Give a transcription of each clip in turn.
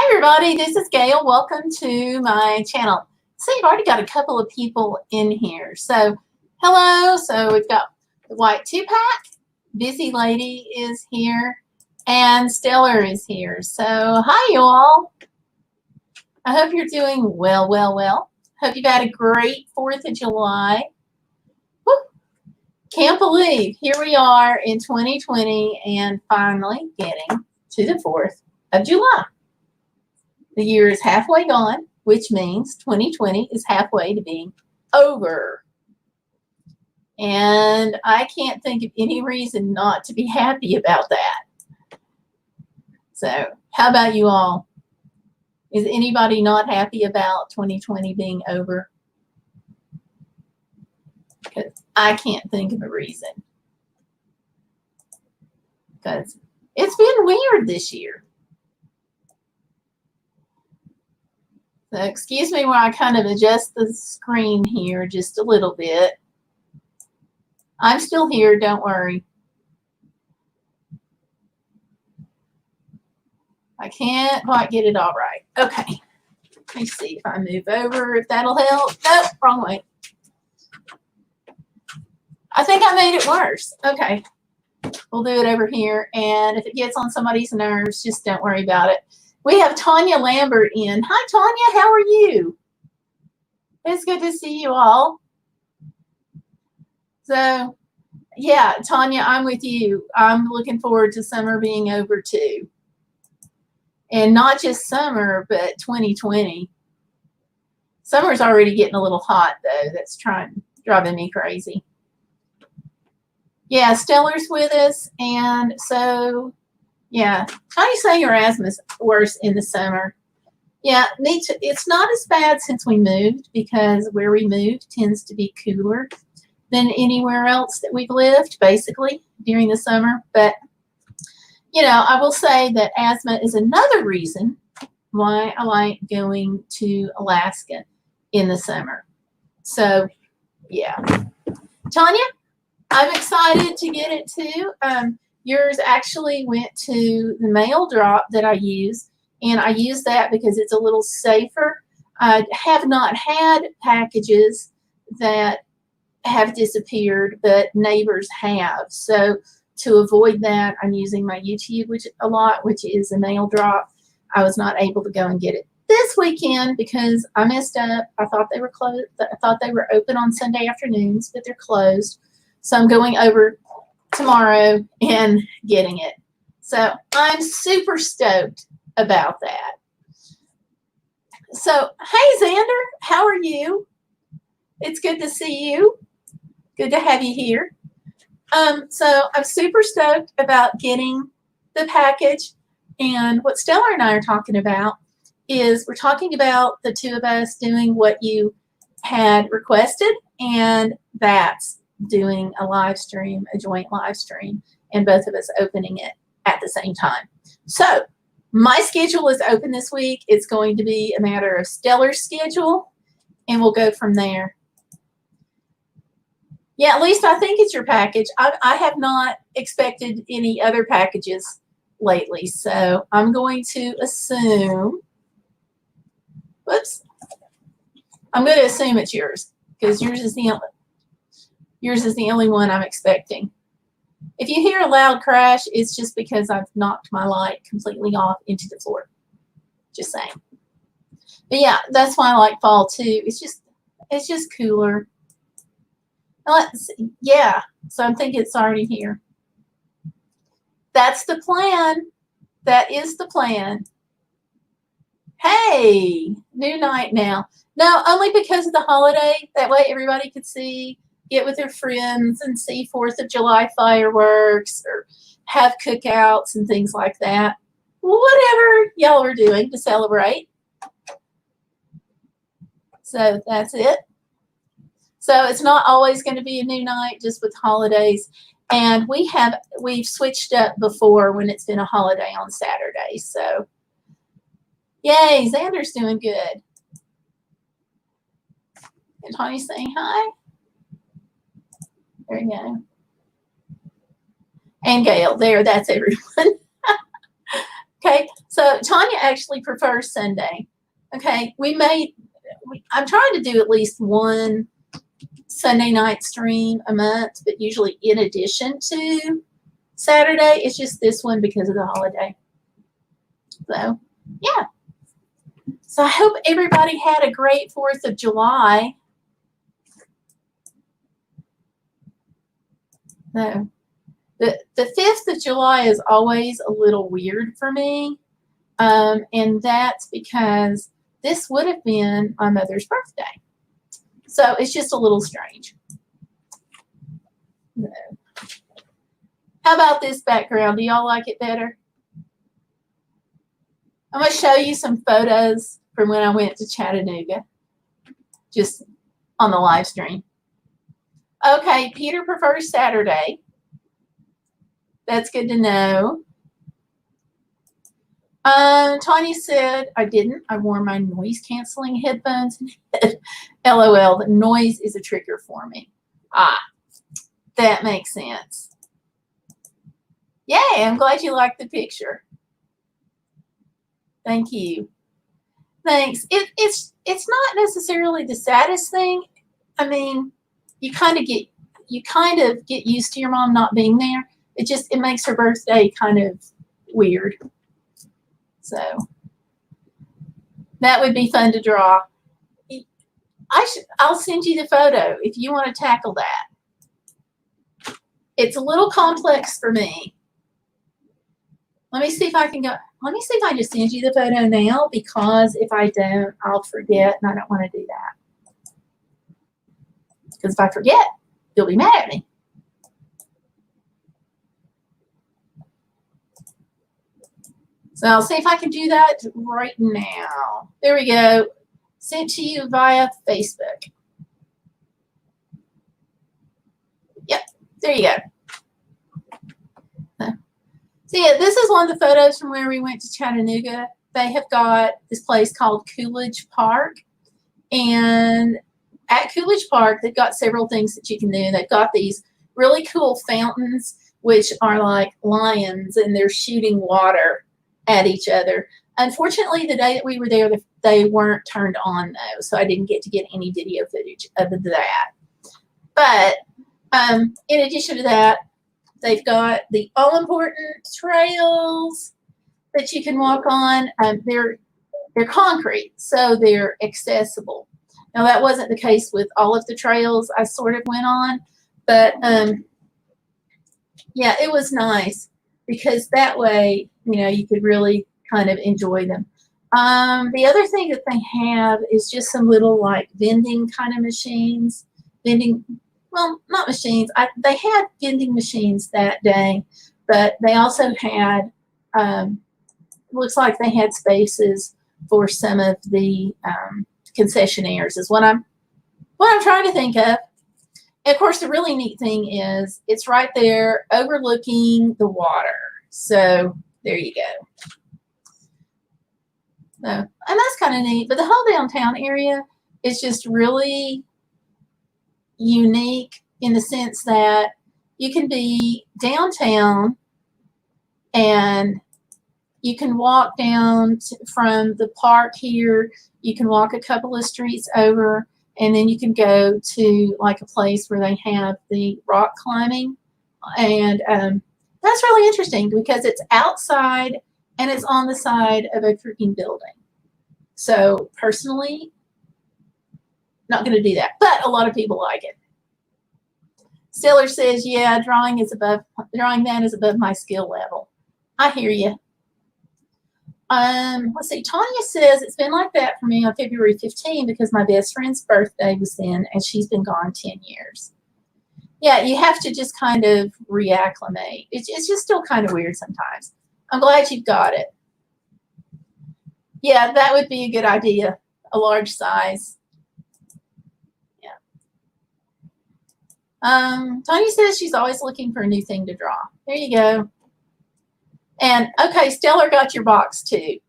Hi everybody, this is Gayle. Welcome to my channel. So you've already got a couple of people in here. So hello. So we've got the white 2-pack. Busy Lady is here. And Stellar is here. So hi you all. I hope you're doing well. Hope you've had a great 4th of July. Woo. Can't believe here we are in 2020 and finally getting to the 4th of July. The year is halfway gone, which means 2020 is halfway to being over. And I can't think of any reason not to be happy about that. So how about you all? Is anybody not happy about 2020 being over? Because I can't think of a reason. Because it's been weird this year. So excuse me while I kind of adjust the screen here just a little bit. I'm still here, don't worry. I can't quite get it all right. Okay. Let me see if I move over, if that'll help. Nope, wrong way. I think I made it worse. Okay. We'll do it over here. And if it gets on somebody's nerves, just don't worry about it. We have Tanya Lambert in. Hi, Tanya. How are you? It's good to see you all. So, yeah, Tanya, I'm with you. I'm looking forward to summer being over, too. And not just summer, but 2020. Summer's already getting a little hot, though. That's driving me crazy. Yeah, Stellar's with us. And so... yeah, Tony's saying her asthma's worse in the summer. Yeah, me too. It's not as bad since we moved because where we moved tends to be cooler than anywhere else that we've lived, basically, during the summer. But, you know, I will say that asthma is another reason why I like going to Alaska in the summer. So, yeah. Tanya, I'm excited to get it too. Yours actually went to the mail drop that I use, and I use that because it's a little safer. I have not had packages that have disappeared, but neighbors have. So to avoid that, I'm using my YouTube a lot, which is a mail drop. I was not able to go and get it this weekend because I messed up. I thought they were closed. I thought they were open on Sunday afternoons, but they're closed. So I'm going over tomorrow and getting it. So I'm super stoked about that. So, hey Xander, how are you? It's good to see you. Good to have you here. So I'm super stoked about getting the package. And what Stellar and I are talking about is we're talking about the two of us doing what you had requested, and that's doing a live stream, a joint live stream, and both of us opening it at the same time. So my schedule is open this week. It's going to be a matter of Stellar's schedule, and we'll go from there. Yeah, at least I think it's your package. I have not expected any other packages lately, so I'm going to assume, whoops, I'm going to assume it's yours because yours is the only one I'm expecting. If you hear a loud crash, it's just because I've knocked my light completely off into the floor. Just saying. But yeah, that's why I like fall too. It's just cooler. Let's see. Yeah, so I'm thinking it's already here. That's the plan. That is the plan. Hey, new night now. No, only because of the holiday. That way everybody could see, get with their friends and see 4th of July fireworks or have cookouts and things like that. Whatever y'all are doing to celebrate. So that's it. So it's not always going to be a new night just with holidays. And we've switched up before when it's been a holiday on Saturday. So yay, Xander's doing good. And Tony's saying hi. There you go. And Gayle, there, that's everyone. Okay, so Tanya actually prefers Sunday. Okay, I'm trying to do at least one Sunday night stream a month, but usually in addition to Saturday. It's just this one because of the holiday. So, yeah. So I hope everybody had a great 4th of July. No. The 5th of July is always a little weird for me, and that's because this would have been my mother's birthday. So it's just a little strange. No. How about this background? Do y'all like it better? I'm going to show you some photos from when I went to Chattanooga, just on the live stream. Okay, Peter prefers Saturday. That's good to know. Tanya said, I didn't. I wore my noise canceling headphones. LOL, the noise is a trigger for me. Ah, that makes sense. Yay, I'm glad you liked the picture. Thank you. Thanks. It's not necessarily the saddest thing. I mean, you kind of get used to your mom not being there. It makes her birthday kind of weird. So that would be fun to draw. I'll send you the photo if you want to tackle that. It's a little complex for me. Let me see if I can go. Let me see if I just send you the photo now, because if I don't, I'll forget, and I don't want to do that. Because if I forget, you'll be mad at me. So I'll see if I can do that right now. There we go. Sent to you via Facebook. Yep, there you go. So yeah, this is one of the photos from where we went to Chattanooga. They have got this place called Coolidge Park. And at Coolidge Park, they've got several things that you can do. They've got these really cool fountains, which are like lions, and they're shooting water at each other. Unfortunately, the day that we were there, they weren't turned on, though, so I didn't get to get any video footage of that. But in addition to that, they've got the all-important trails that you can walk on. They're concrete, so they're accessible. Now, that wasn't the case with all of the trails I sort of went on, but yeah, it was nice because that way, you could really kind of enjoy them. The other thing that they have is just some little like vending kind of machines. Well, not machines. They had vending machines that day, but they also had, looks like they had spaces for some of the concessionaires is what I'm trying to think of. And of course, the really neat thing is it's right there overlooking the water. So there you go. So, and that's kind of neat. But the whole downtown area is just really unique in the sense that you can be downtown and you can walk down from the park here. You can walk a couple of streets over, and then you can go to like a place where they have the rock climbing. And that's really interesting because it's outside and it's on the side of a freaking building. So personally, not going to do that, but a lot of people like it. Stellar says, yeah, drawing that is above my skill level. I hear you. Let's see. Tanya says it's been like that for me on February 15 because my best friend's birthday was then, and she's been gone 10 years. Yeah, you have to just kind of reacclimate. It's just still kind of weird sometimes. I'm glad you've got it. Yeah, that would be a good idea. A large size. Yeah. Tanya says she's always looking for a new thing to draw. There you go. And okay, Stellar got your box too.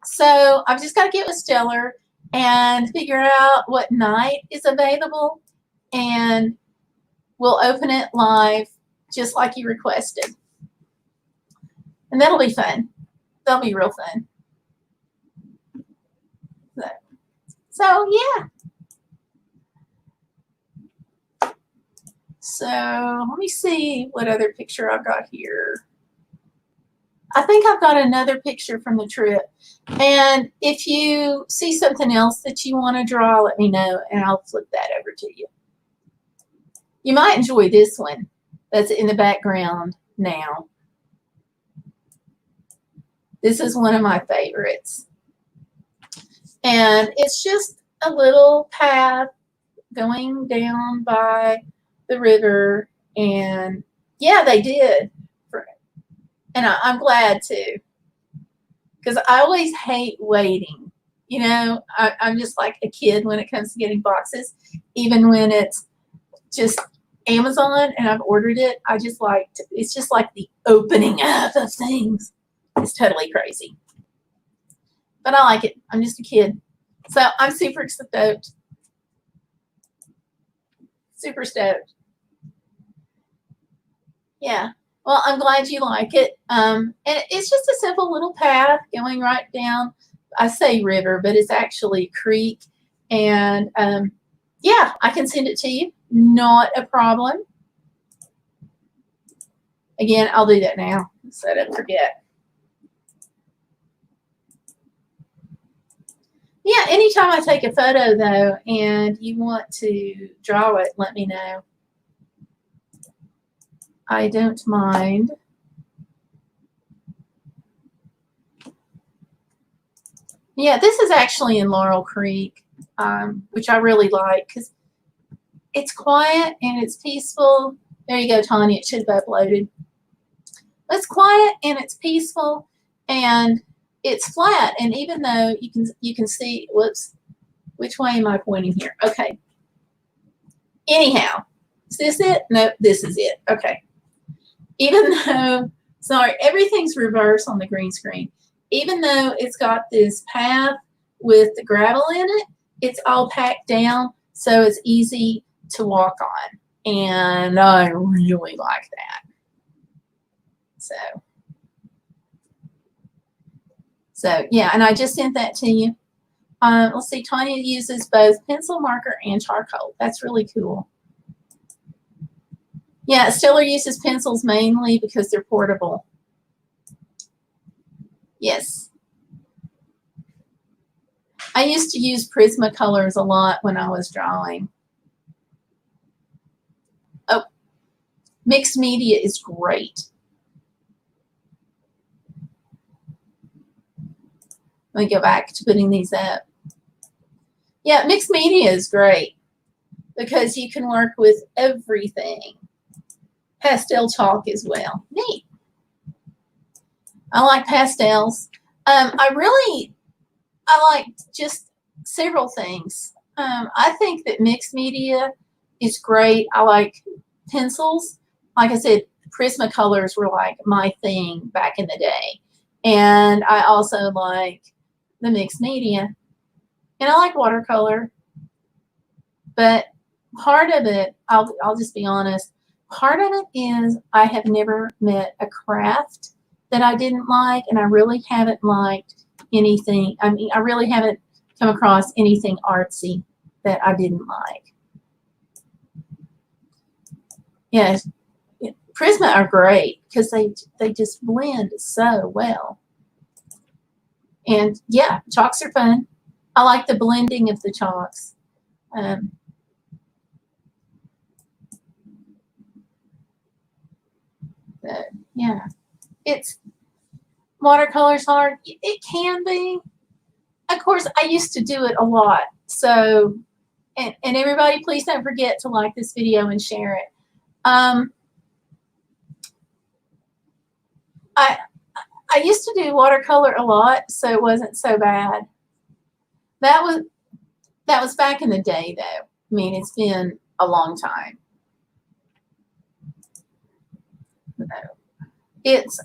So I've just got to get with Stellar and figure out what night is available, and we'll open it live just like you requested. And that'll be fun. they'll be real fun. So yeah. So let me see what other picture I've got here. I think I've got another picture from the trip. And if you see something else that you want to draw, let me know, and I'll flip that over to you. You might enjoy this one that's in the background now. This is one of my favorites. And it's just a little path going down by the river. And yeah, they did. And I'm glad too. Because I always hate waiting. You know, I'm just like a kid when it comes to getting boxes. Even when it's just Amazon and I've ordered it, I just like to, it's just like the opening up of things. It's totally crazy. But I like it. I'm just a kid. So I'm super stoked. Super stoked. Yeah. Well, I'm glad you like it. And it's just a simple little path going right down. I say river, but it's actually a creek. And yeah, I can send it to you. Not a problem. Again, I'll do that now so I don't forget. Yeah, anytime I take a photo, though, and you want to draw it, let me know. I don't mind. Yeah, this is actually in Laurel Creek, which I really like because it's quiet and it's peaceful. There you go, Tanya. It should have uploaded. It's quiet and it's peaceful and it's flat. And even though you can see, whoops, which way am I pointing here? Okay. Anyhow, is this it? No, this is it. Okay. Even though, sorry, everything's reversed on the green screen. Even though it's got this path with the gravel in it, it's all packed down, so it's easy to walk on. And I really like that. So yeah, and I just sent that to you. Let's see, Tanya uses both pencil, marker, and charcoal. That's really cool. Yeah, Stiller uses pencils mainly because they're portable. Yes. I used to use Prismacolors a lot when I was drawing. Oh, mixed media is great. Let me go back to putting these up. Yeah, mixed media is great because you can work with everything. Pastel chalk as well. Neat. I like pastels. I like just several things. I think that mixed media is great. I like pencils. Like I said, Prismacolors were like my thing back in the day. And I also like the mixed media. And I like watercolor. But part of it, I'll just be honest, part of it is I have never met a craft that I didn't like, and I really haven't liked anything. I mean, I really haven't come across anything artsy that I didn't like. Yes, Prisma are great because they just blend so well. And yeah, chalks are fun. I like the blending of the chalks. But yeah, it's watercolor's hard. It can be. Of course, I used to do it a lot. So, and everybody, please don't forget to like this video and share it. I used to do watercolor a lot, so it wasn't so bad. That was back in the day, though. I mean, it's been a long time. It's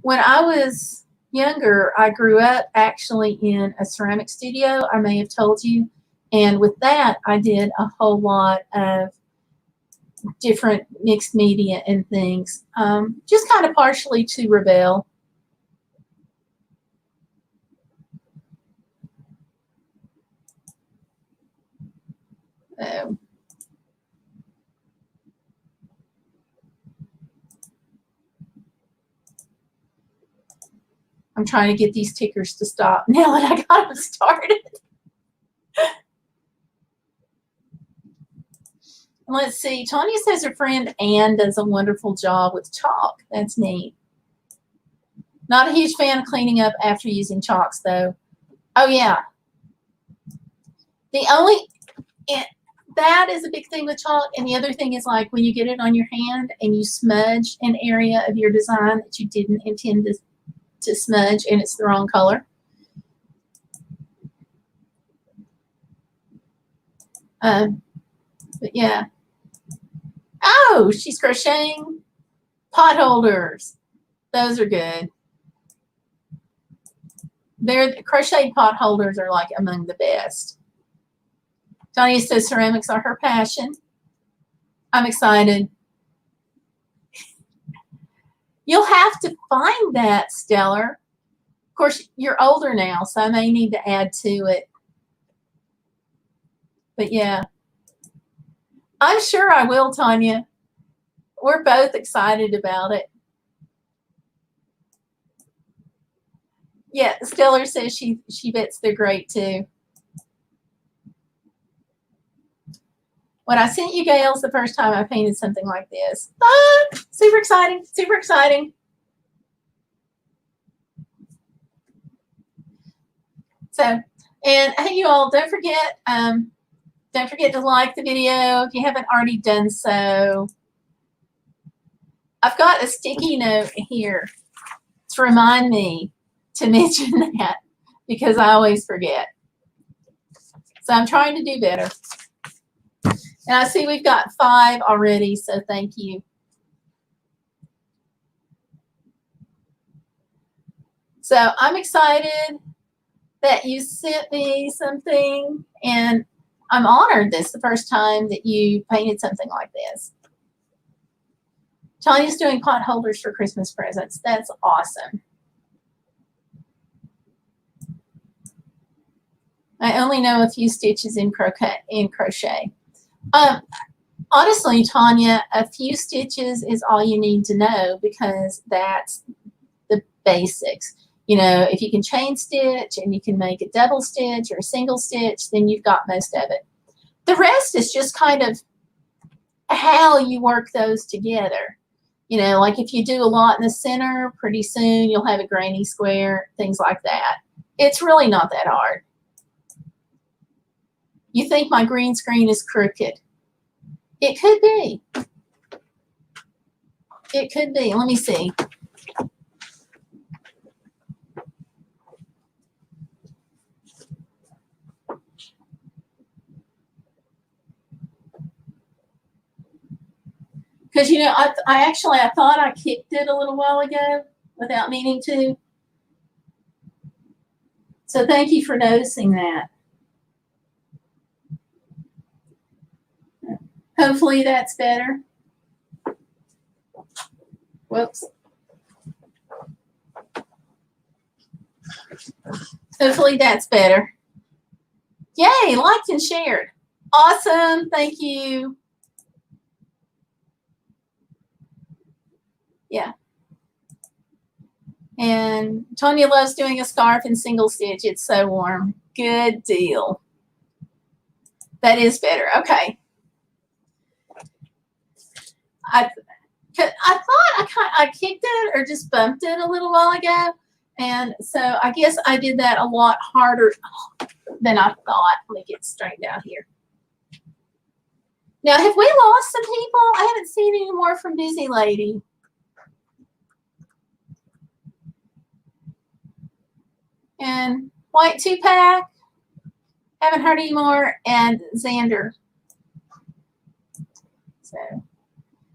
when I was younger, I grew up actually in a ceramic studio. I may have told you, and with that, I did a whole lot of different mixed media and things, just kind of partially to rebel. So, I'm trying to get these tickers to stop now that I got them started. Let's see. Tanya says her friend Ann does a wonderful job with chalk. That's neat. Not a huge fan of cleaning up after using chalks, though. Oh, yeah. That is a big thing with chalk. And the other thing is, like, when you get it on your hand and you smudge an area of your design that you didn't intend to smudge and it's the wrong color. But yeah. Oh, she's crocheting pot holders. Those are good. Crocheted pot holders are like among the best. Tanya says ceramics are her passion. I'm excited. You'll have to find that, Stellar. Of course, you're older now, so I may need to add to it. But yeah, I'm sure I will, Tanya. We're both excited about it. Yeah, Stellar says she bets they're great too. When I sent you Gayle's the first time I painted something like this. Ah, super exciting, super exciting. So, and hey, you all, don't forget to like the video if you haven't already done so. I've got a sticky note here to remind me to mention that because I always forget. So I'm trying to do better. And I see we've got 5 already, so thank you. So I'm excited that you sent me something, and I'm honored this is the first time that you painted something like this. Tanya's doing pot holders for Christmas presents. That's awesome. I only know a few stitches in crochet. Honestly, Tanya, a few stitches is all you need to know because that's the basics. You know, if you can chain stitch and you can make a double stitch or a single stitch, then you've got most of it. The rest is just kind of how you work those together. You know, like if you do a lot in the center, pretty soon you'll have a granny square, things like that. It's really not that hard. You think my green screen is crooked? It could be. It could be. Let me see. Because, you know, I thought I kicked it a little while ago without meaning to. So thank you for noticing that. Hopefully that's better. Whoops. Hopefully that's better. Yay, liked and shared. Awesome. Thank you. Yeah. And Tanya loves doing a scarf in single stitch. It's so warm. Good deal. That is better. Okay. I thought I kicked it or just bumped it a little while ago. And so I guess I did that a lot harder than I thought. Let me get straightened out here. Now, have we lost some people? I haven't seen any more from Busy Lady. And White 2-pack. Haven't heard any more. And Xander.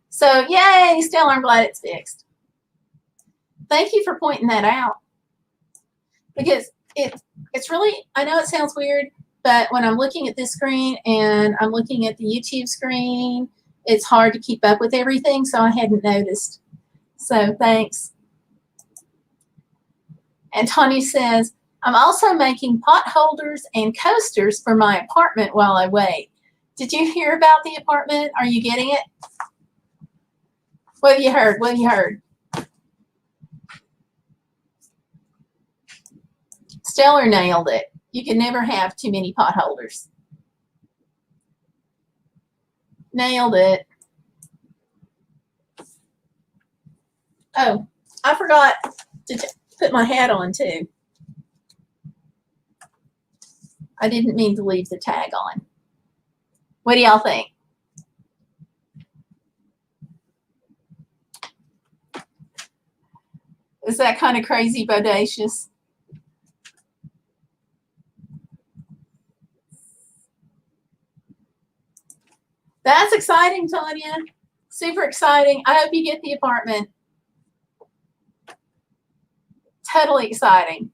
So yay, Stella, I'm glad it's fixed. Thank you for pointing that out. Because it's really, I know it sounds weird, but when I'm looking at this screen and I'm looking at the YouTube screen, it's hard to keep up with everything, so I hadn't noticed. So thanks. And Tanya says, I'm also making pot holders and coasters for my apartment while I wait. Did you hear about the apartment? Are you getting it? What have you heard? What have you heard? Stellar nailed it. You can never have too many pot holders. Nailed it. Oh, I forgot to put my hat on too. I didn't mean to leave the tag on. What do y'all think? Is that kind of crazy bodacious? That's exciting, Tanya. Super exciting. I hope you get the apartment. Totally exciting.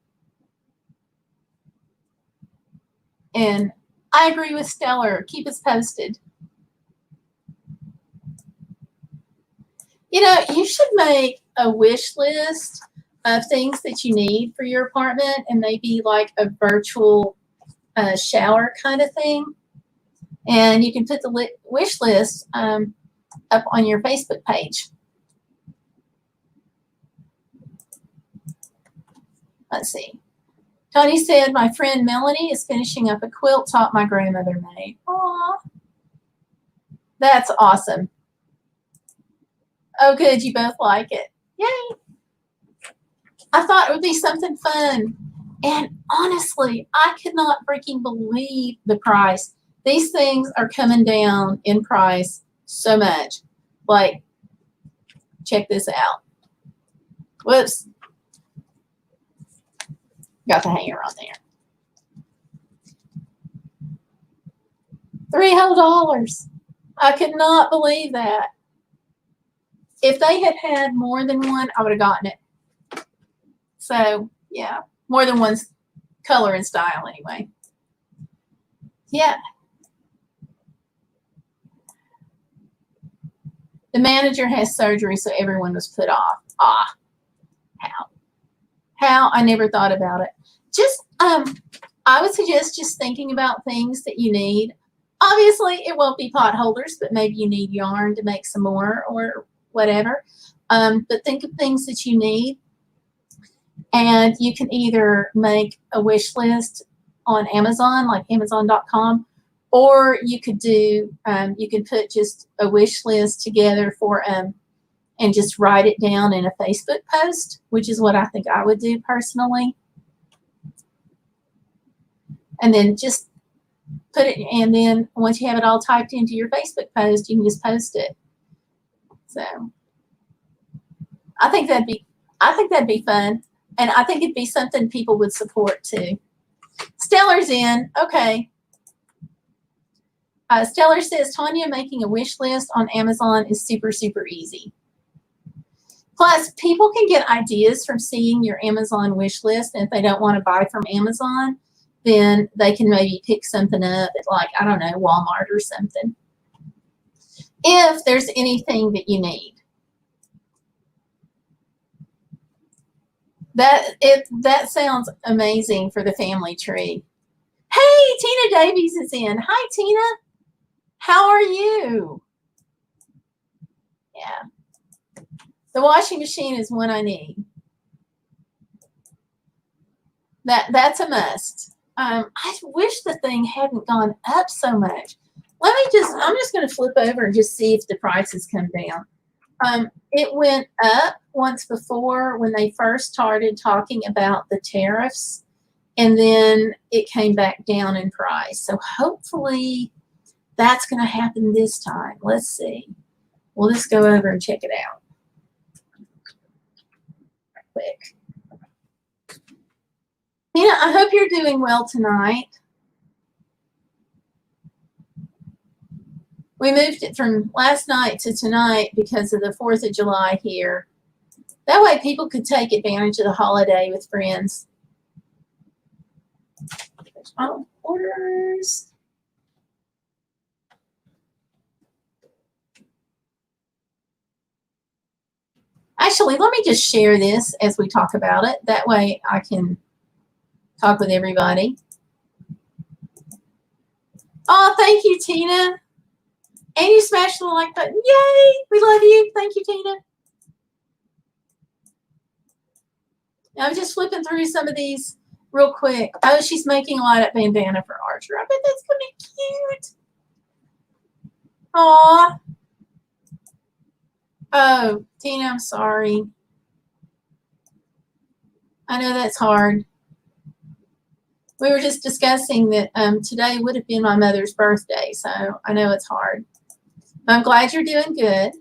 And I agree with Stellar. Keep us posted. You know, you should make a wish list of things that you need for your apartment and maybe like a virtual shower kind of thing. And you can put the wish list up on your Facebook page. Let's see. Tony said, my friend Melanie is finishing up a quilt top my grandmother made. Aw. That's awesome. Oh, good. You both like it. Yay. I thought it would be something fun. And honestly, I could not freaking believe the price. These things are coming down in price so much. Like, check this out. Whoops. Got the hanger on there. $3 whole. I could not believe that. If they had had more than one, I would have gotten it. So, yeah, more than one color and style anyway. Yeah. The manager has surgery, so everyone was put off. Ah, how? I never thought about it. Just, I would suggest just thinking about things that you need. Obviously, it won't be pot holders, but maybe you need yarn to make some more or whatever. But think of things that you need. And you can either make a wish list on Amazon, like Amazon.com, or you could do, you can put just a wish list together for, and just write it down in a Facebook post, which is what I think I would do personally. And then just put it, and then once you have it all typed into your Facebook post, you can just post it. So I think that'd be fun. And I think it'd be something people would support too. Stellar's in. Okay. Stellar says, Tanya, making a wish list on Amazon is super, super easy. Plus, people can get ideas from seeing your Amazon wish list. And if they don't want to buy from Amazon, then they can maybe pick something up at, like, I don't know, Walmart or something. If there's anything that you need. That sounds amazing for the family tree. Hey, Tina Davies is in. Hi, Tina. How are you? Yeah. The washing machine is one I need. That's a must. I wish the thing hadn't gone up so much. I'm just going to flip over and just see if the prices come down. It went up once before when they first started talking about the tariffs, and then it came back down in price. So hopefully that's going to happen this time. Let's see. We'll just go over and check it out right quick. Nina, I hope you're doing well tonight. We moved it from last night to tonight because of the 4th of July here. That way people could take advantage of the holiday with friends. There's my orders. Actually, let me just share this as we talk about it. That way I can talk with everybody. Oh, thank you, Tina. And you smashed the like button. Yay! We love you. Thank you, Tina. Now, I'm just flipping through some of these real quick. Oh, she's making a light-up bandana for Archer. I bet that's going to be cute. Aw. Oh, Tina, I'm sorry. I know that's hard. We were just discussing that today would have been my mother's birthday, so I know it's hard. I'm glad you're doing good.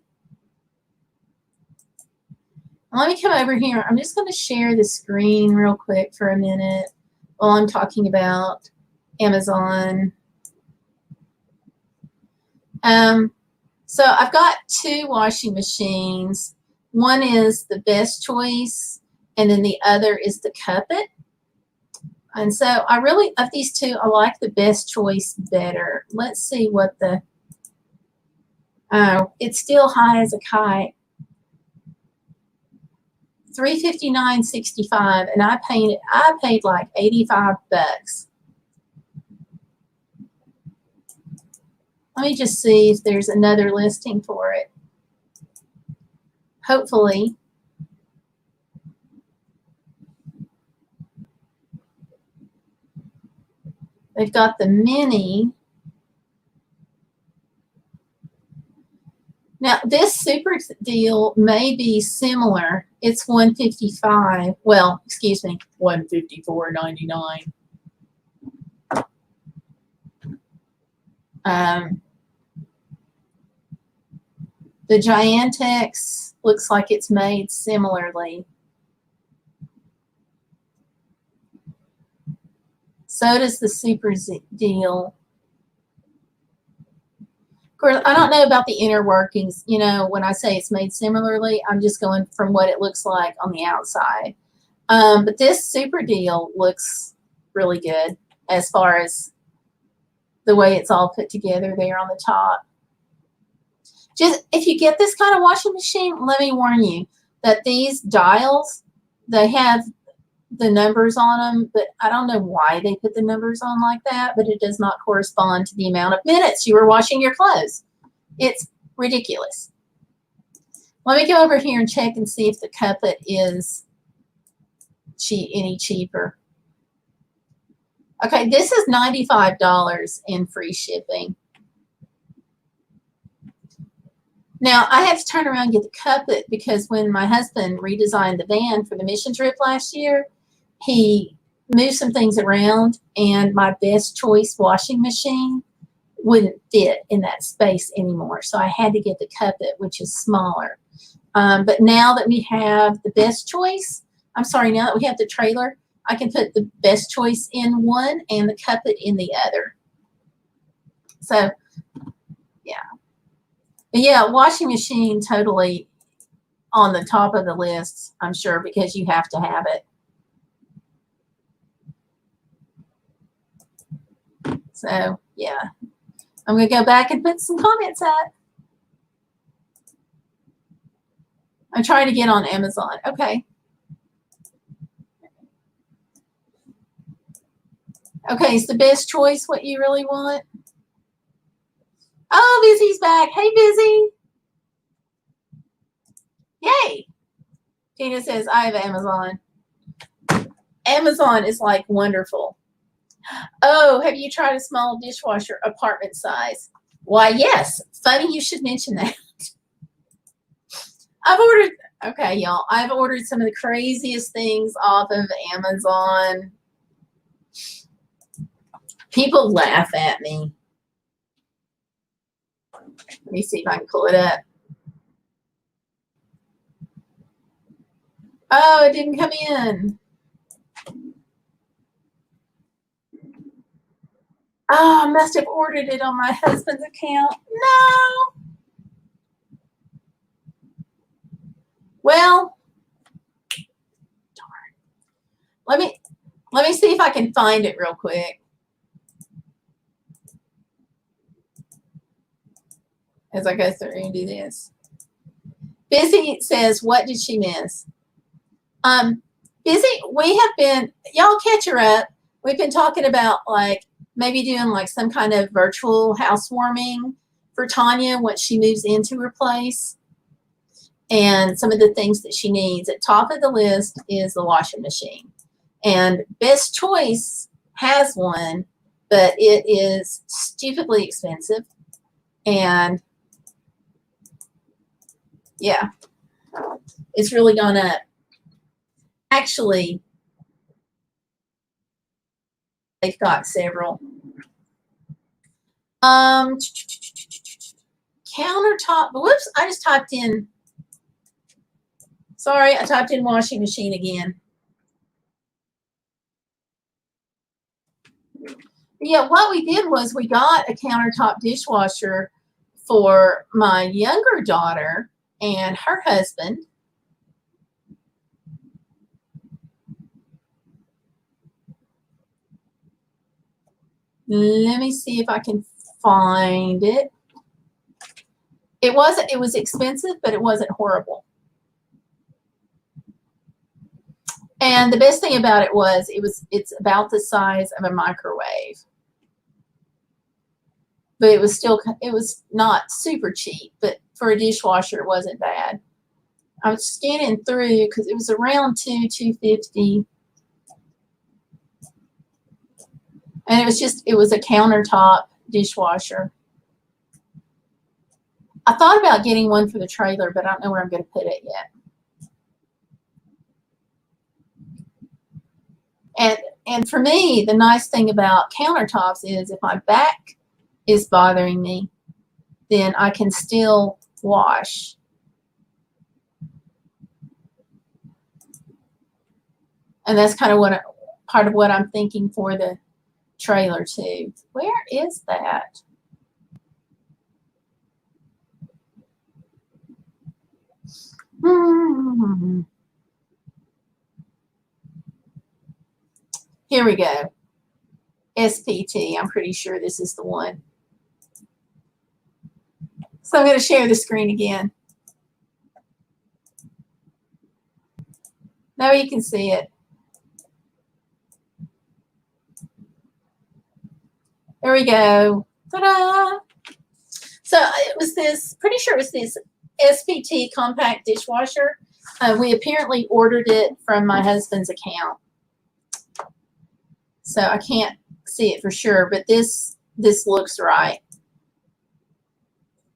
Let me come over here. I'm just going to share the screen real quick for a minute while I'm talking about Amazon. So I've got two washing machines. One is the Best Choice, and then the other is the Cuppet. And so I really, of these two, I like the Best Choice better. Let's see what the, oh, it's still high as a kite. $359.65, and I paid like $85. Let me just see if there's another listing for it. Hopefully. They've got the mini. Now, this super deal may be similar. It's $155. Well, excuse me, $154.99. The Giantex looks like it's made similarly. So does the super deal. Of course, I don't know about the inner workings. You know, when I say it's made similarly, I'm just going from what it looks like on the outside. But this super deal looks really good as far as the way it's all put together there on the top. Just if you get this kind of washing machine, let me warn you that these dials, they have the numbers on them, but I don't know why they put the numbers on like that, but it does not correspond to the amount of minutes you were washing your clothes. It's ridiculous. Let me go over here and check and see if the Cuppet is any cheaper. Okay, this is $95 in free shipping. Now, I had to turn around and get the Cuppet because when my husband redesigned the van for the mission trip last year, he moved some things around, and my Best Choice washing machine wouldn't fit in that space anymore. So I had to get the Cuppet, which is smaller. But now that we have the Best Choice, I'm sorry, now that we have the trailer, I can put the Best Choice in one and the Cuppet in the other. So, yeah. But yeah, washing machine totally on the top of the list, I'm sure, because you have to have it. So, yeah. I'm going to go back and put some comments up. I'm trying to get on Amazon. Okay. Okay, is the Best Choice what you really want? Oh, Busy's back. Hey, Busy. Yay. Tina says, I have Amazon. Amazon is like wonderful. Oh, have you tried a small dishwasher apartment size? Why, yes. Funny you should mention that. Okay, y'all. I've ordered some of the craziest things off of Amazon. People laugh at me. Let me see if I can pull it up. Oh, it didn't come in. Oh, I must have ordered it on my husband's account. No. Well, darn. Let me see if I can find it real quick. As I go through and do this. Busy says, what did she miss? Busy, we have been, y'all catch her up. We've been talking about like maybe doing like some kind of virtual housewarming for Tanya once she moves into her place, and some of the things that she needs. At top of the list is the washing machine. And Best Choice has one, but it is stupidly expensive. And yeah, it's really gone up. Actually, they've got several. Countertop, whoops, I just typed in, sorry, I typed in washing machine again. Yeah, what we did was we got a countertop dishwasher for my younger daughter and her husband. Let me see if I can find it. It was expensive, but it wasn't horrible. And the best thing about it was it's about the size of a microwave. But it was not super cheap, but for a dishwasher it wasn't bad. I was scanning through because it was around $250. And it was a countertop dishwasher. I thought about getting one for the trailer, but I don't know where I'm going to put it yet. And for me, the nice thing about countertops is if my back is bothering me, then I can still wash. And that's kind of part of what I'm thinking for the trailer too. Where is that? Here we go. SPT. I'm pretty sure this is the one. So I'm going to share the screen again. Now you can see it. There we go. Ta-da! So it was this, pretty sure it was this SPT compact dishwasher. We apparently ordered it from my husband's account. So I can't see it for sure, but this looks right.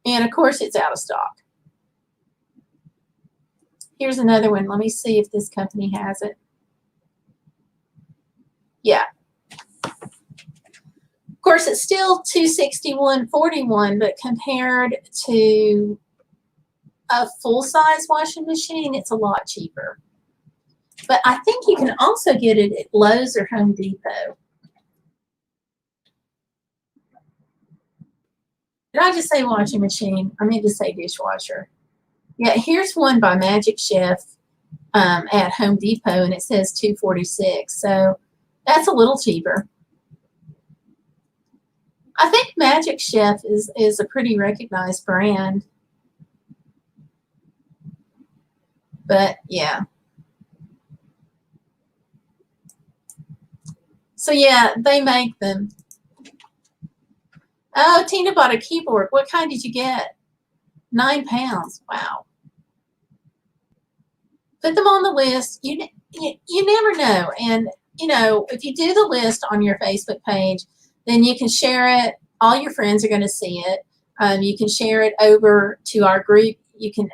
And of course it's out of stock. Here's another one. Let me see if this company has it. Yeah. Of course, it's still $261.41, but compared to a full-size washing machine, it's a lot cheaper. But I think you can also get it at Lowe's or Home Depot. Did I just say washing machine? I meant to say dishwasher. Yeah, here's one by Magic Chef at Home Depot, and it says $246. So that's a little cheaper. I think Magic Chef is a pretty recognized brand. But yeah. So yeah, they make them. Oh, Tina bought a keyboard. What kind did you get? 9 pounds. Wow. Put them on the list. You never know. And, you know, if you do the list on your Facebook page, then you can share it. All your friends are going to see it. You can share it over to our group. You can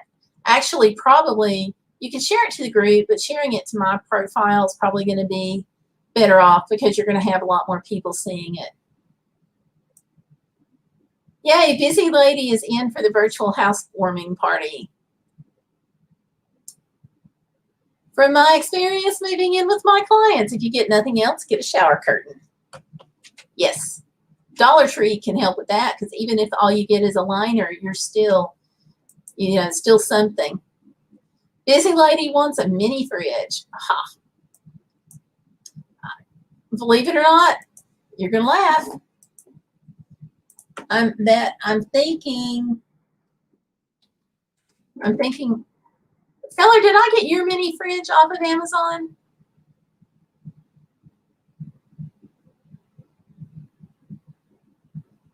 actually you can share it to the group, but sharing it to my profile is probably going to be better off because you're going to have a lot more people seeing it. Yay, Busy Lady is in for the virtual housewarming party. From my experience moving in with my clients, if you get nothing else, get a shower curtain. Yes. Dollar Tree can help with that because even if all you get is a liner, you're still, you know, still something. Busy Lady wants a mini fridge. Aha. Believe it or not, you're going to laugh. I'm thinking, Feller, did I get your mini fridge off of Amazon?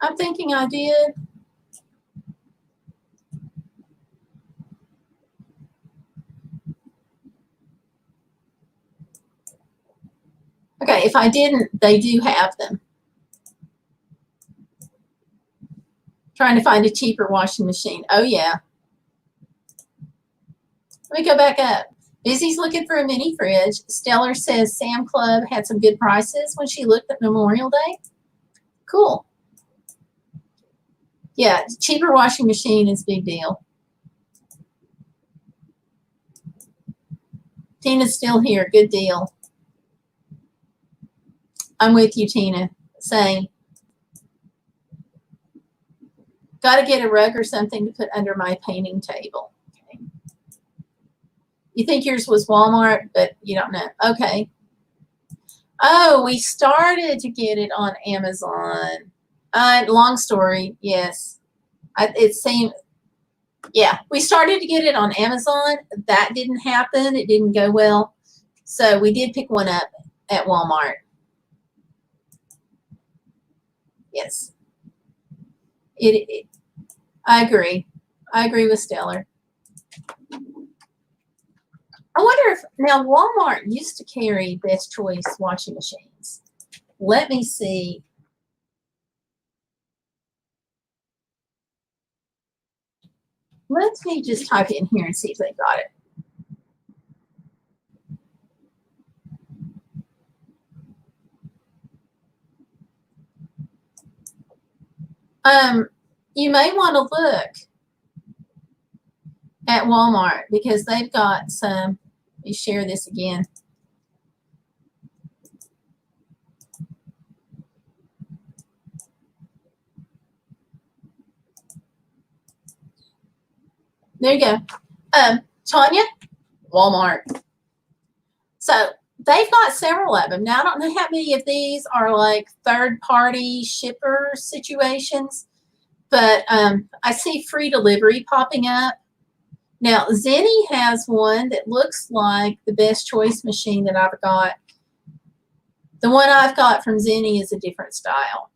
I'm thinking I did. Okay, if I didn't, they do have them. Trying to find a cheaper washing machine. Oh, yeah. Let me go back up. Busy's looking for a mini fridge. Stellar says Sam Club had some good prices when she looked at Memorial Day. Cool. Yeah, cheaper washing machine is a big deal. Tina's still here. Good deal. I'm with you, Tina. Same. Got to get a rug or something to put under my painting table. Okay. You think yours was Walmart, but you don't know. Okay. Oh, we started to get it on Amazon. Long story. Yes. It seemed, yeah, we started to get it on Amazon. That didn't happen. It didn't go well. So we did pick one up at Walmart. Yes. I agree. I agree with Stellar. I wonder if, now Walmart used to carry Best Choice washing machines. Let me see. Let me just type in here and see if they got it. You may want to look at Walmart because they've got some. Let me share this again. There you go. Tanya, Walmart. So they've got several of them. Now, I don't know how many of these are like third-party shipper situations, but I see free delivery popping up. Now, Zenny has one that looks like the Best Choice machine that I've got. The one I've got from Zenny is a different style.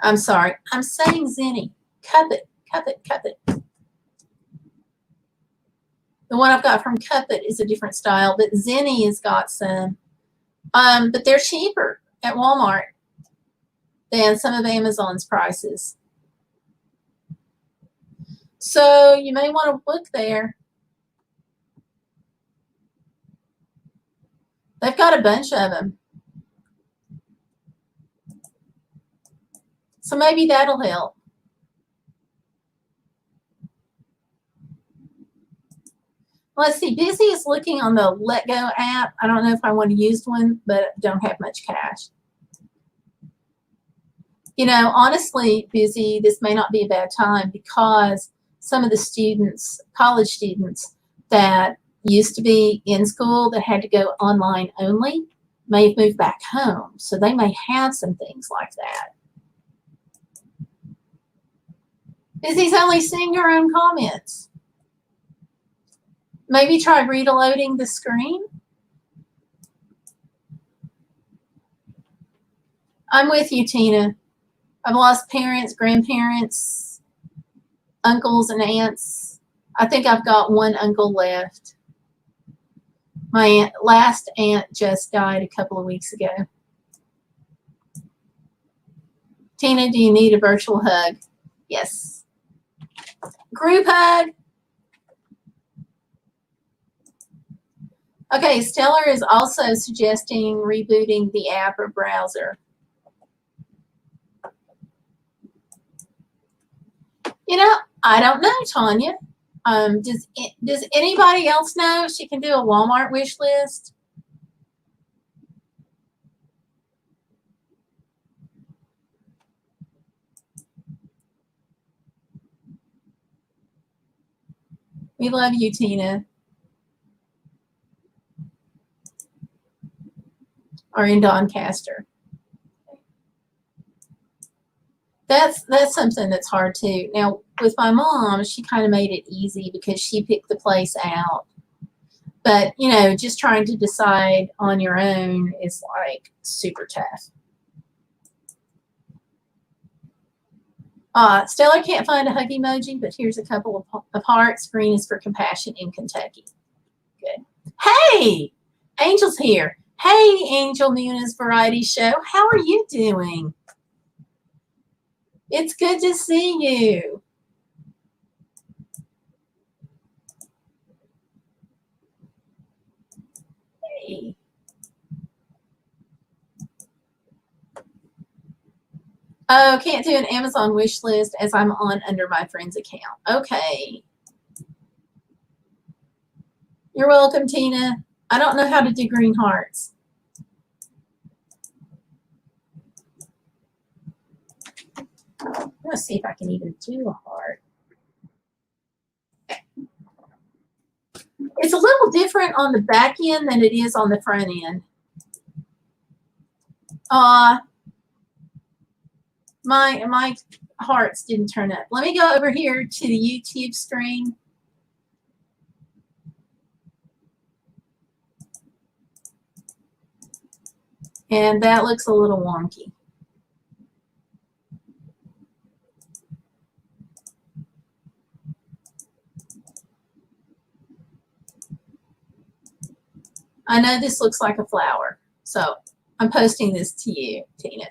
I'm sorry. I'm saying Zenny. Cup it. The one I've got from Cup It is a different style, but Zenny has got some. But they're cheaper at Walmart than some of Amazon's prices. So you may want to look there. They've got a bunch of them. So maybe that'll help. Let's see. Busy is looking on the Let Go app. I don't know if I want to use one, but don't have much cash. You know, honestly, Busy, this may not be a bad time because some of the students, college students that used to be in school that had to go online only may have moved back home. So they may have some things like that. Busy's only seeing your own comments. Maybe try reloading the screen. I'm with you, Tina. I've lost parents, grandparents, uncles, and aunts. I think I've got one uncle left. My last aunt just died a couple of weeks ago. Tina, do you need a virtual hug? Yes. Group hug. Okay, Stellar is also suggesting rebooting the app or browser. You know, I don't know, Tanya. Does anybody else know she can do a Walmart wish list? We love you, Tina. Or in Doncaster. That's something that's hard too. Now, with my mom, she kind of made it easy because she picked the place out. But, you know, just trying to decide on your own is like super tough. Stellar can't find a hug emoji, but here's a couple of hearts. Green is for compassion in Kentucky. Good. Hey, Angel's here. Hey, Angel Muna's Variety Show. How are you doing? It's good to see you. Hey. Oh, can't do an Amazon wish list as I'm on under my friend's account. Okay. You're welcome, Tina. I don't know how to do green hearts. Let's see if I can even do a heart. It's a little different on the back end than it is on the front end. My hearts didn't turn up. Let me go over here to the YouTube stream. And that looks a little wonky. I know this looks like a flower, so I'm posting this to you, Tina.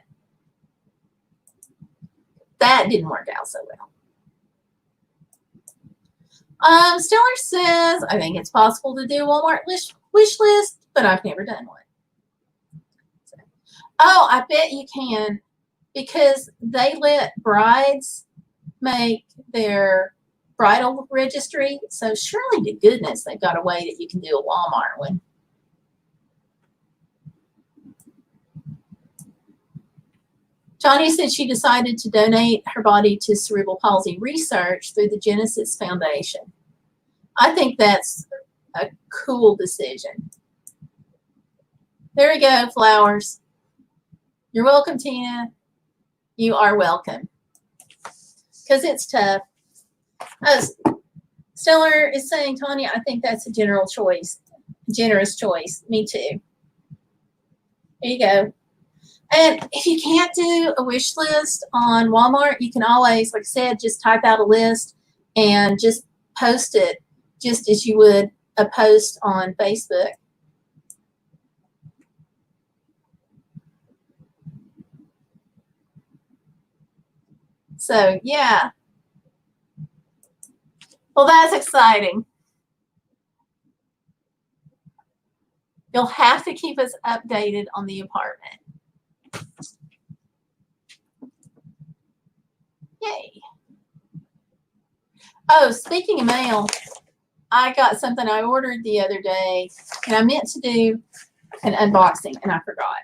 That didn't work out so well. Stellar says, I think it's possible to do a Walmart wish list, but I've never done one. So, oh, I bet you can, because they let brides make their bridal registry. So surely to goodness, they've got a way that you can do a Walmart one. Johnny said she decided to donate her body to cerebral palsy research through the Genesis Foundation. I think that's a cool decision. There we go, flowers. You're welcome, Tina. You are welcome. Because it's tough. Stellar is saying, Tanya, I think that's a generous choice. Me too. There you go. And if you can't do a wish list on Walmart, you can always, like I said, just type out a list and just post it just as you would a post on Facebook. So, yeah. Well, that's exciting. You'll have to keep us updated on the apartment. Yay. Oh, speaking of mail, I got something I ordered the other day, and I meant to do an unboxing, and I forgot.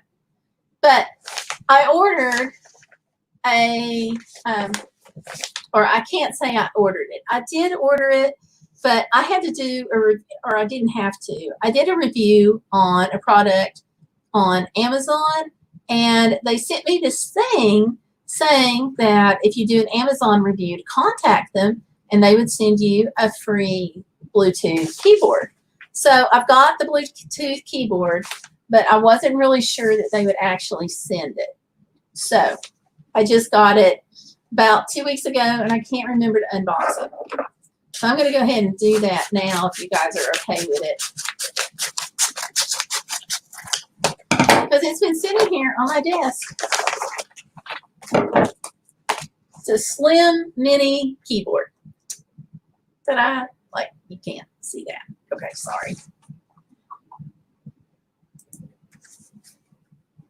But I ordered or I can't say I ordered it. I did order it, but I had to do or I didn't have to. I did a review on a product on Amazon, and they sent me this thing saying that if you do an Amazon review, to contact them, and they would send you a free Bluetooth keyboard. So I've got the Bluetooth keyboard, but I wasn't really sure that they would actually send it. So I just got it about 2 weeks ago, and I can't remember to unbox it. So I'm going to go ahead and do that now if you guys are okay with it. Because it's been sitting here on my desk. It's a slim mini keyboard that I like. You can't see that. Okay, sorry.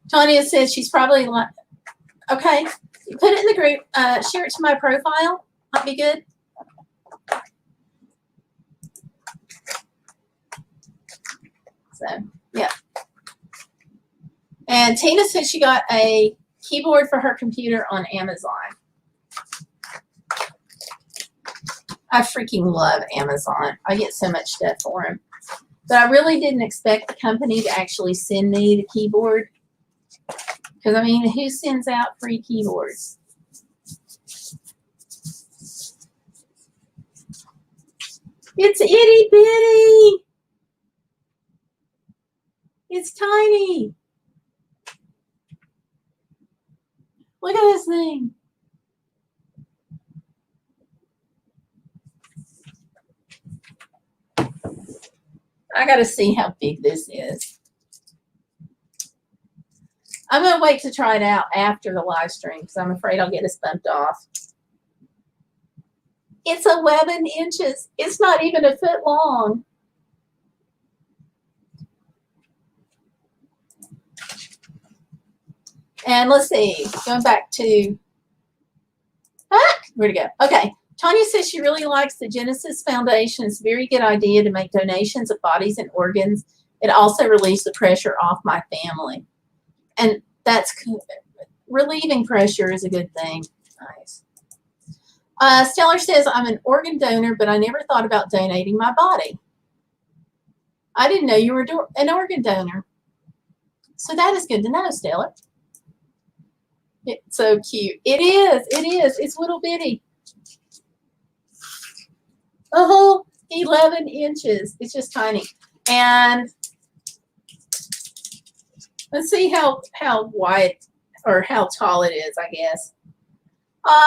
Tanya says she's probably like, okay, put it in the group. Share it to my profile. Might be good. So, yeah. And Tina said she got a keyboard for her computer on Amazon. I freaking love Amazon. I get so much stuff for them. But I really didn't expect the company to actually send me the keyboard. Because, I mean, who sends out free keyboards? It's itty bitty. It's tiny. Look at this thing. I got to see how big this is. I'm going to wait to try it out after the live stream because I'm afraid I'll get us bumped off. It's 11 inches. It's not even a foot long. And let's see, going back to, where'd it go? Okay, Tanya says she really likes the Genesis Foundation. It's a very good idea to make donations of bodies and organs. It also relieves the pressure off my family. And that's relieving pressure is a good thing. Nice. Stellar says, I'm an organ donor, but I never thought about donating my body. I didn't know you were an organ donor. So that is good to know, Stellar. It's so cute. It is. It is. It's little bitty. Oh, 11 inches. It's just tiny. And let's see how wide or how tall it is, I guess.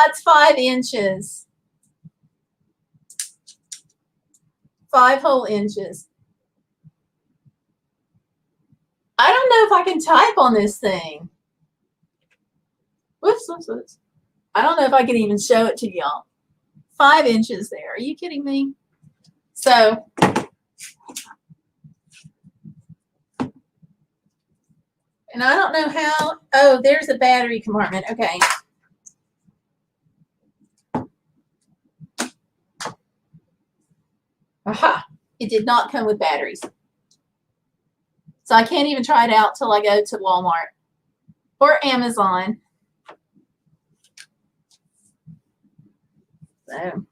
It's 5 inches. 5 whole inches. I don't know if I can type on this thing. Whoops, whoops, whoops. I don't know if I can even show it to y'all. 5 inches there. Are you kidding me? So, and I don't know how. Oh, there's a battery compartment. Okay. Aha. It did not come with batteries. So I can't even try it out till I go to Walmart or Amazon. So.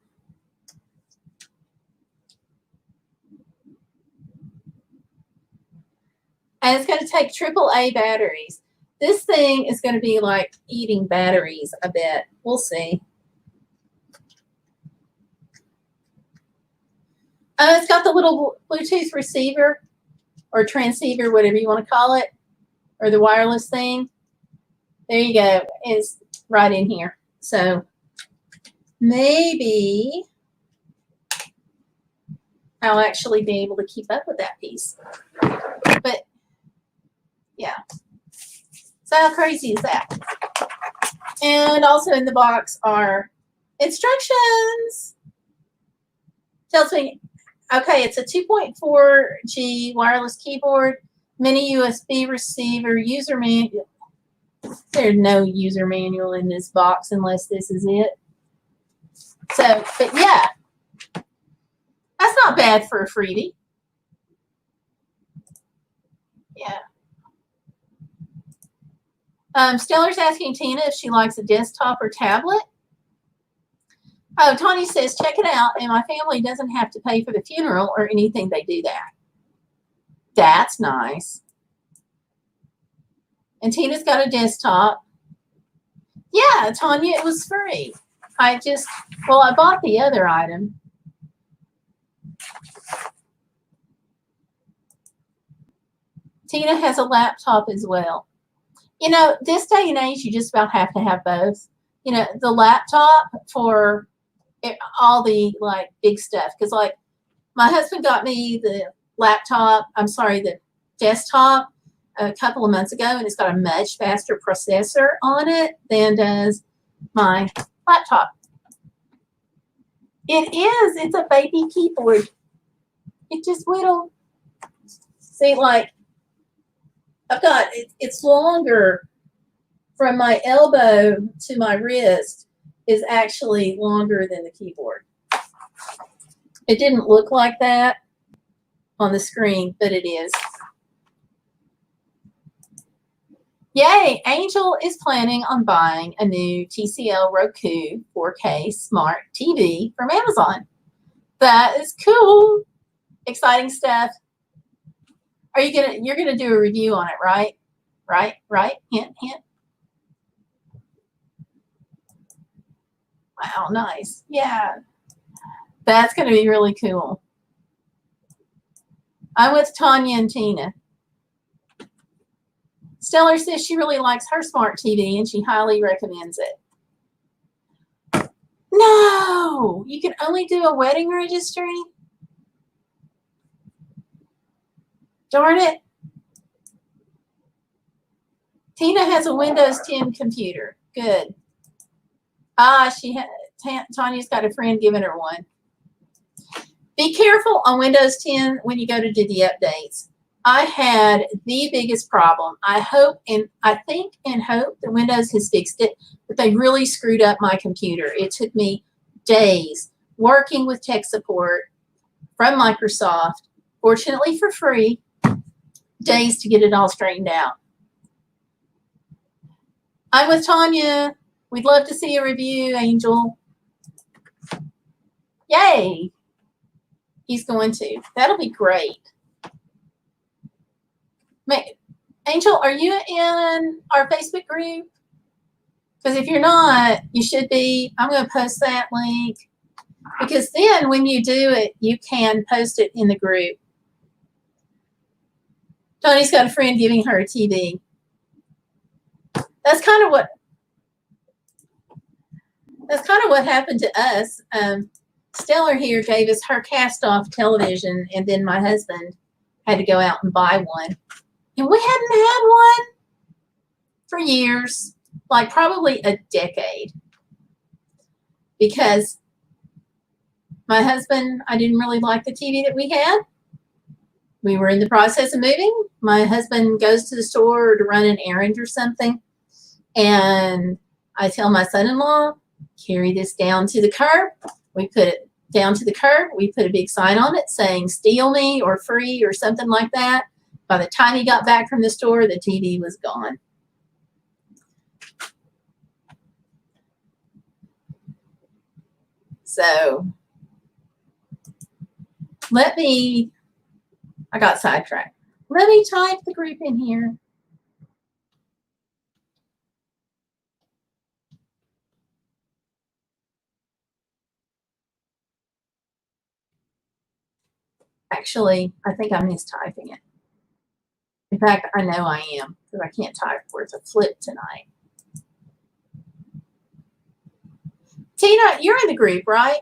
And it's going to take AAA batteries. This thing is going to be like eating batteries, I bet. We'll see. It's got the little Bluetooth receiver or transceiver, whatever you want to call it, or the wireless thing. There you go. It's right in here. So maybe I'll actually be able to keep up with that piece. But yeah. So how crazy is that? And also in the box are instructions. Tells me, okay, it's a 2.4G wireless keyboard, mini USB receiver, user manual. There's no user manual in this box unless this is it. So, but yeah, that's not bad for a freebie. Yeah. Stellar's asking Tina if she likes a desktop or tablet. Oh, Tony says, check it out, and my family doesn't have to pay for the funeral or anything. They do that. That's nice. And Tina's got a desktop. Yeah, Tanya, it was free. I bought the other item. Tina has a laptop as well. You know, this day and age, you just about have to have both. You know, the laptop for all the, like, big stuff. Because, like, my husband got me the the desktop a couple of months ago, and it's got a much faster processor on it than does my laptop. It is. It's a baby keyboard. It just whittled. See, like, I've got, it's longer from my elbow to my wrist is actually longer than the keyboard. It didn't look like that on the screen, but it is. Yay, Angel is planning on buying a new TCL Roku 4K smart TV from Amazon. That is cool. Exciting stuff. You're gonna do a review on it, right? Right? Hint, hint. Wow, nice. Yeah. That's gonna be really cool. I'm with Tanya and Tina. Stellar says she really likes her smart TV and she highly recommends it. No, you can only do a wedding registry. Darn it. Tina has a Windows 10 computer. Good. Tanya's got a friend giving her one. Be careful on Windows 10 when you go to do the updates. I had the biggest problem. I think and hope that Windows has fixed it, but they really screwed up my computer. It took me days working with tech support from Microsoft, fortunately for free, days to get it all straightened out. I'm with Tanya. We'd love to see a review, Angel. Yay. He's going to. That'll be great. Angel, are you in our Facebook group? Because if you're not, you should be. I'm going to post that link. Because then when you do it, you can post it in the group. Tony's got a friend giving her a TV. That's kind of what happened to us. Stellar here gave us her cast-off television, and then my husband had to go out and buy one. And we hadn't had one for years, like probably a decade. Because my husband, I didn't really like the TV that we had. We were in the process of moving. My husband goes to the store to run an errand or something. And I tell my son-in-law, carry this down to the curb. We put it down to the curb. We put a big sign on it saying, steal me or free or something like that. By the time he got back from the store, the TV was gone. So I got sidetracked. Let me type the group in here. Actually, I think I missed typing it. In fact, I know I am because I can't type words a flip tonight. Tina, you're in the group, right?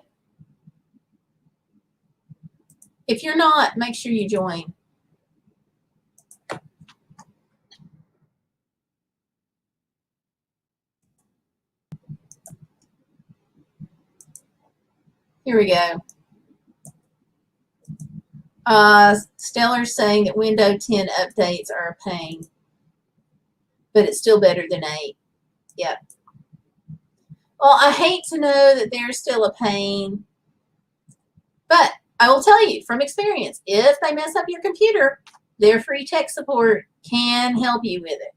If you're not, make sure you join. Here we go. Stellar's saying that Windows 10 updates are a pain, but it's still better than 8. Yep. Well, I hate to know that they're still a pain, but I will tell you from experience, if they mess up your computer, their free tech support can help you with it.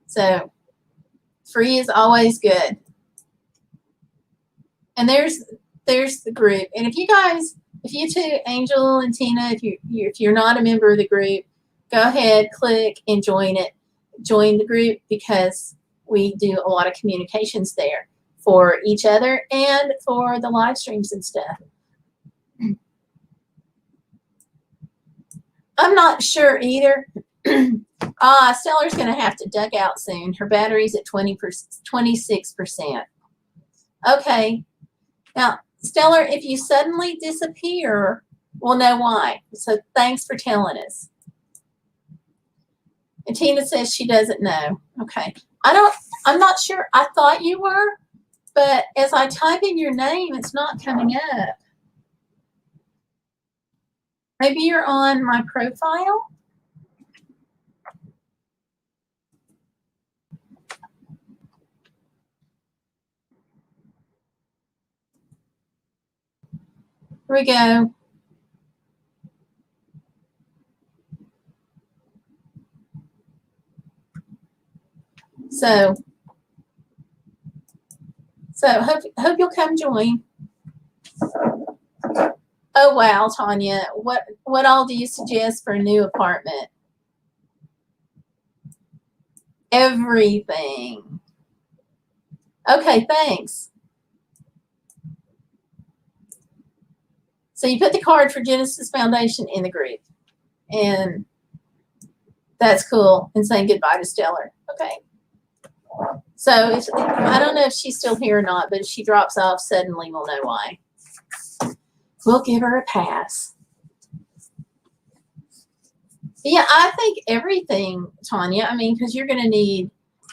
So free is always good. And there's the group. And if you two, Angel and Tina, if you're not a member of the group, go ahead, click and join it. Join the group because we do a lot of communications there for each other and for the live streams and stuff. I'm not sure either. Stellar's going to have to duck out soon. Her battery's at 26%. Okay. Now, Stellar, if you suddenly disappear, we'll know why. So thanks for telling us. And Tina says she doesn't know. Okay. I'm not sure. I thought you were, but as I type in your name, it's not coming up. Maybe you're on my profile. Here we go. So hope you'll come join. Oh wow, Tanya, what all do you suggest for a new apartment? Everything. Okay, thanks. So you put the card for Genesis Foundation in the group, and that's cool. And saying goodbye to Stellar. Okay. So I don't know if she's still here or not, but if she drops off suddenly, we'll know why. We'll give her a pass. Yeah, I think everything, Tanya. I mean, because you're going to need,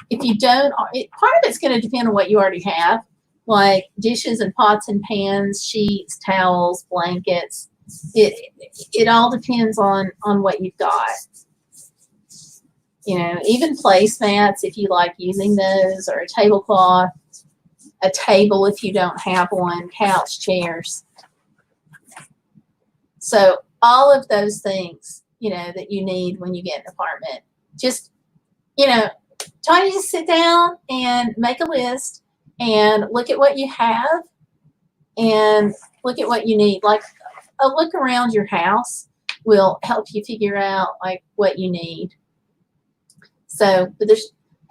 if you don't, part of it's going to depend on what you already have, like dishes and pots and pans, sheets, towels, blankets. It all depends on what you've got. You know, even placemats if you like using those, or a tablecloth, a table if you don't have one, couch, chairs. So all of those things, you know, that you need when you get an apartment. Just, you know, try to just sit down and make a list and look at what you have and look at what you need. Like a look around your house will help you figure out like what you need. So, but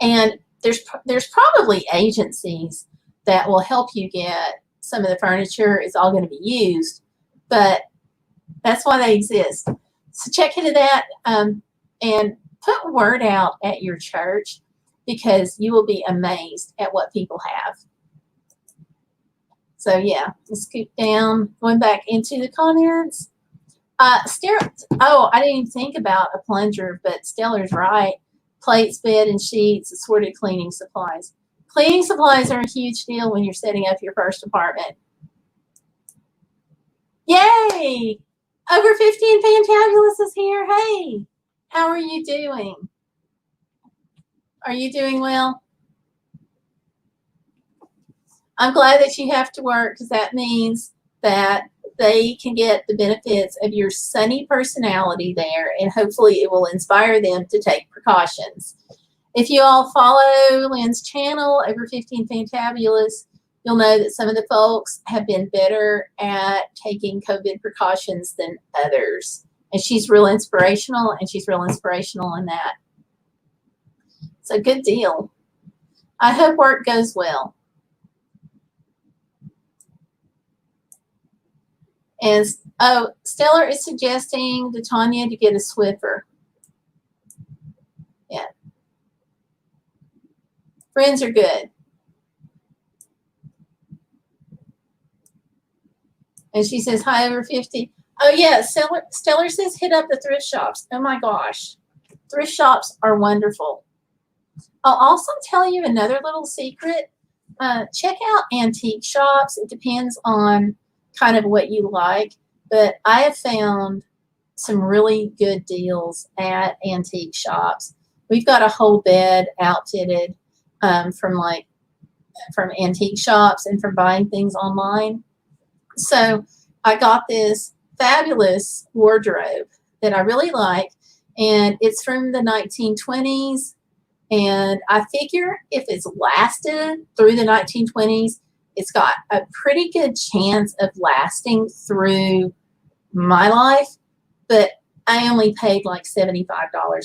there's probably agencies that will help you get some of the furniture. It's all going to be used, but that's why they exist. So check into that and put word out at your church, because you will be amazed at what people have. So yeah, let's scoop down, going back into the comments. I didn't even think about a plunger, but Stellar's right. Plates, bed, and sheets, assorted cleaning supplies. Cleaning supplies are a huge deal when you're setting up your first apartment. Yay! Over 15 Fantabulous is here. Hey, how are you doing? Are you doing well? I'm glad that you have to work, because that means that they can get the benefits of your sunny personality there, and hopefully it will inspire them to take precautions. If you all follow Lynn's channel, Over 15 Fantabulous, you'll know that some of the folks have been better at taking COVID precautions than others. And she's real inspirational, and she's real inspirational in that. So good deal. I hope work goes well. And Stellar is suggesting to Tanya to get a Swiffer. Yeah. Friends are good. And she says, hi, over 50. Oh, yeah. Stellar says, hit up the thrift shops. Oh, my gosh. Thrift shops are wonderful. I'll also tell you another little secret. Check out antique shops. It depends on kind of what you like, but I have found some really good deals at antique shops. We've got a whole bed outfitted from antique shops and from buying things online. So I got this fabulous wardrobe that I really like, and it's from the 1920s. And I figure if it's lasted through the 1920s, it's got a pretty good chance of lasting through my life. But I only paid like $75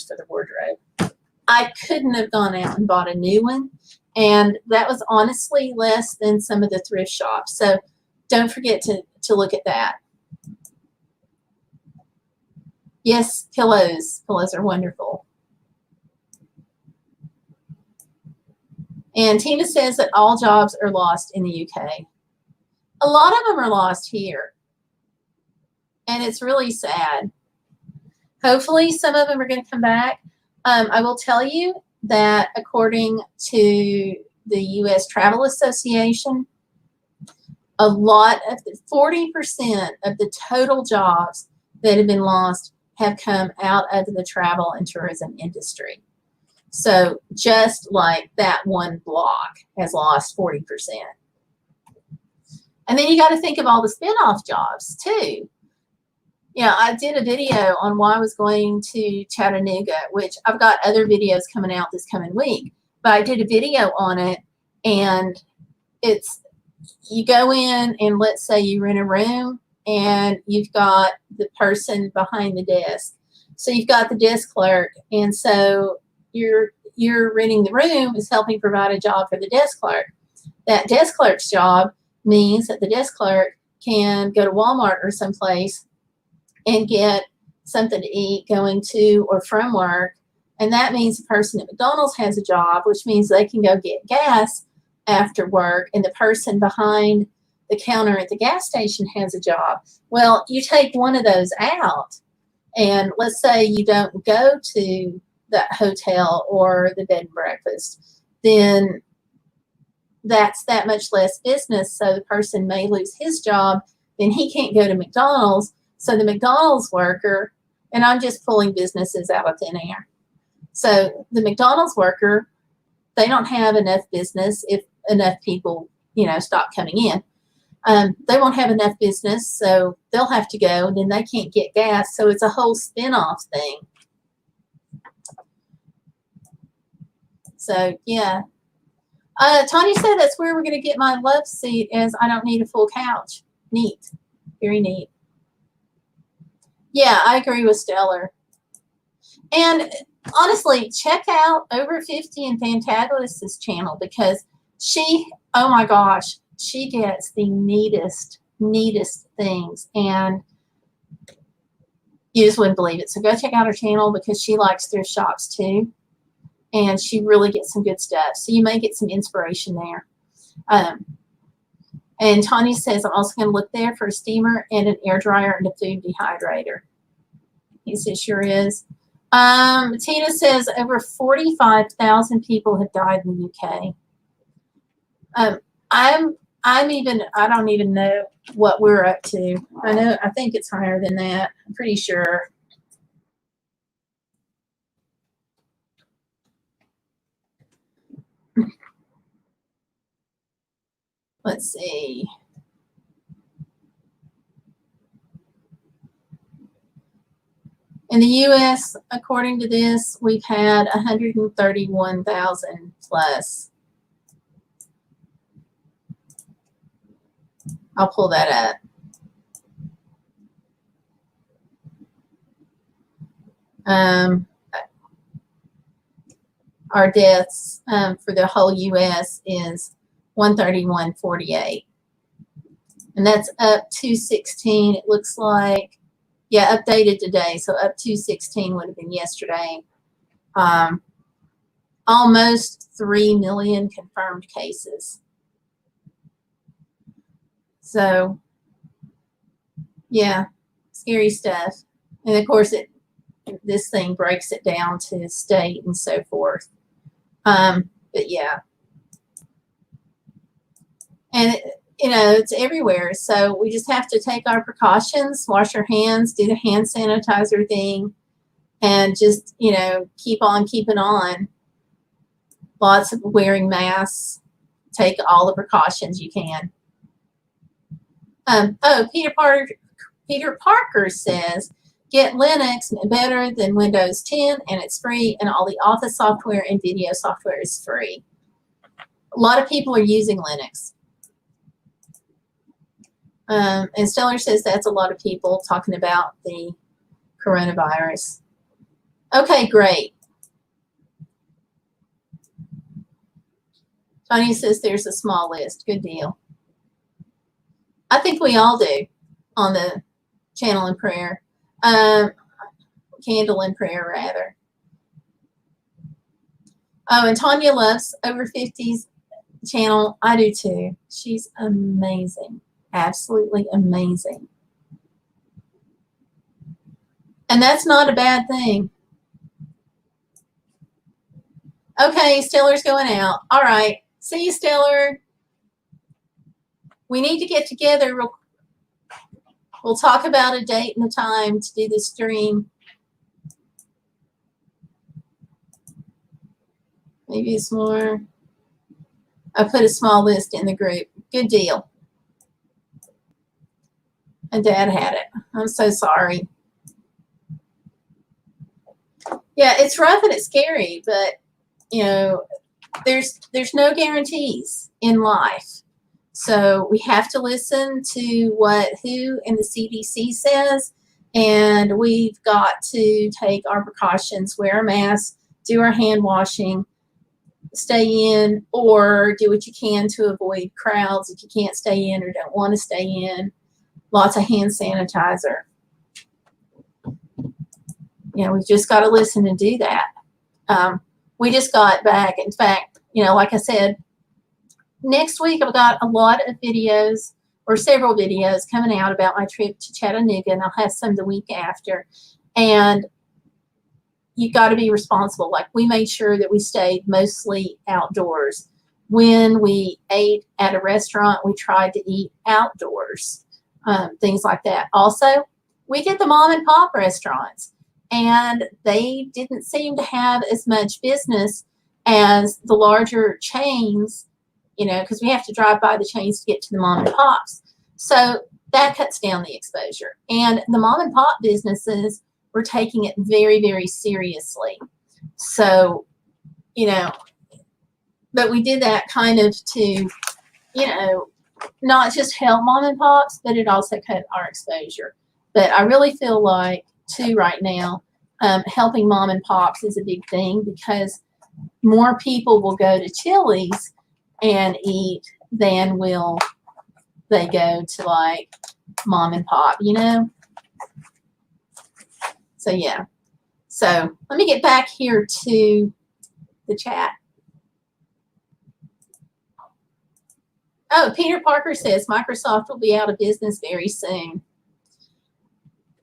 for the wardrobe. I couldn't have gone out and bought a new one. And that was honestly less than some of the thrift shops. So don't forget to look at that. Yes, pillows. Pillows are wonderful. And Tina says that all jobs are lost in the UK. A lot of them are lost here. And it's really sad. Hopefully some of them are going to come back. I will tell you that according to the U.S. Travel Association, a lot of 40% of the total jobs that have been lost have come out of the travel and tourism industry. So just like that one block has lost 40%. And then you got to think of all the spinoff jobs too. Yeah, I did a video on why I was going to Chattanooga, which I've got other videos coming out this coming week. But I did a video on it, and it's, you go in and let's say you're in a room and you've got the person behind the desk. So you've got the desk clerk, and so you're renting the room is helping provide a job for the desk clerk. That desk clerk's job means that the desk clerk can go to Walmart or someplace and get something to eat going to or from work. And that means the person at McDonald's has a job, which means they can go get gas after work, and the person behind the counter at the gas station has a job. Well, you take one of those out, and let's say you don't go to that hotel or the bed and breakfast, then that's that much less business. So the person may lose his job, then he can't go to McDonald's. So the McDonald's worker, and I'm just pulling businesses out of thin air. So the McDonald's worker, they don't have enough business if enough people, stop coming in. They won't have enough business, so they'll have to go, and then they can't get gas. So it's a whole spin-off thing. So, yeah. Tanya said that's where we're going to get my love seat, as I don't need a full couch. Neat. Very neat. Yeah, I agree with Stellar. And honestly, check out Over 50 and Fantabulous' channel, because she, oh my gosh, she gets the neatest things, and you just wouldn't believe it. So go check out her channel, because she likes thrift shops too, and she really gets some good stuff. So you may get some inspiration there. And Tanya says, I'm also going to look there for a steamer and an air dryer and a food dehydrator. He says, sure is. Tina says over 45,000 people have died in the UK. I don't even know what we're up to. I think it's higher than that. I'm pretty sure. Let's see. In the U.S., according to this, we've had 131,000 plus. I'll pull that up. Our deaths for the whole U.S. is 131.48. And that's up 216. It looks like, yeah, updated today. So up 216 would have been yesterday. Almost 3 million confirmed cases. So, yeah, scary stuff. And of course, this thing breaks it down to state and so forth. But yeah. And, it's everywhere. So we just have to take our precautions, wash our hands, do the hand sanitizer thing, and just, keep on keeping on. Lots of wearing masks. Take all the precautions you can. Peter Parker says, get Linux better than Windows 10, and it's free, and all the office software and video software is free. A lot of people are using Linux. And Stellar says that's a lot of people talking about the coronavirus. Okay, great. Tony says there's a small list. Good deal. I think we all do on the channel in prayer. Candle in prayer, rather. Oh, and Tanya loves Over 50's channel. I do too. She's amazing. Absolutely amazing. And that's not a bad thing. Okay, Stellar's going out. All right. See you, Stellar. We need to get together. We'll talk about a date and a time to do the stream. Maybe it's more. I put a small list in the group. Good deal. And Dad had it. I'm so sorry. Yeah, it's rough and it's scary, but there's no guarantees in life. So we have to listen to what WHO and the CDC says, and we've got to take our precautions, wear a mask, do our hand washing, stay in, or do what you can to avoid crowds if you can't stay in or don't want to stay in. Lots of hand sanitizer. We've just got to listen and do that. We just got back. In fact, like I said, next week I've got a lot of videos, or several videos, coming out about my trip to Chattanooga, and I'll have some the week after. And you got to be responsible. Like, we made sure that we stayed mostly outdoors. When we ate at a restaurant, we tried to eat outdoors, things like that. Also, we did the mom and pop restaurants, and they didn't seem to have as much business as the larger chains, you know, because we have to drive by the chains to get to the mom and pops. So that cuts down the exposure. And the mom and pop businesses were taking it very, very seriously. So, you know, but we did that kind of to, you know, not just help mom and pops, but it also cut our exposure. But I really feel like, too, right now, helping mom and pops is a big thing, because more people will go to Chili's and eat than will they go to, like, mom and pop, you know? So, yeah. So, let me get back here to the chat. Oh, Peter Parker says Microsoft will be out of business very soon.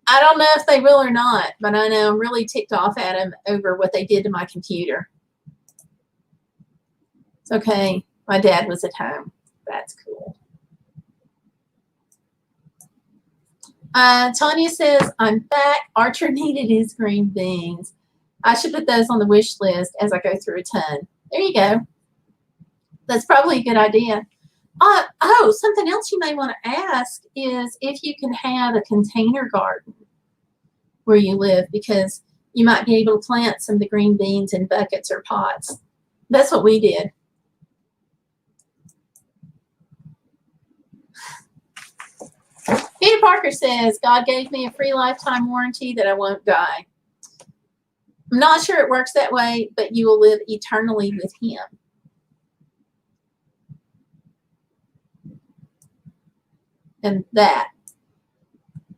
I don't know if they will or not, but I know I'm really ticked off at them over what they did to my computer. It's okay. My dad was at home. That's cool. Tanya says, I'm back. Archer needed his green beans. I should put those on the wish list as I go through a ton. There you go. That's probably a good idea. Oh, something else you may want to ask is if you can have a container garden where you live, because you might be able to plant some of the green beans in buckets or pots. That's what we did. Peter Parker says, God gave me a free lifetime warranty that I won't die. I'm not sure it works that way, but you will live eternally with him. And that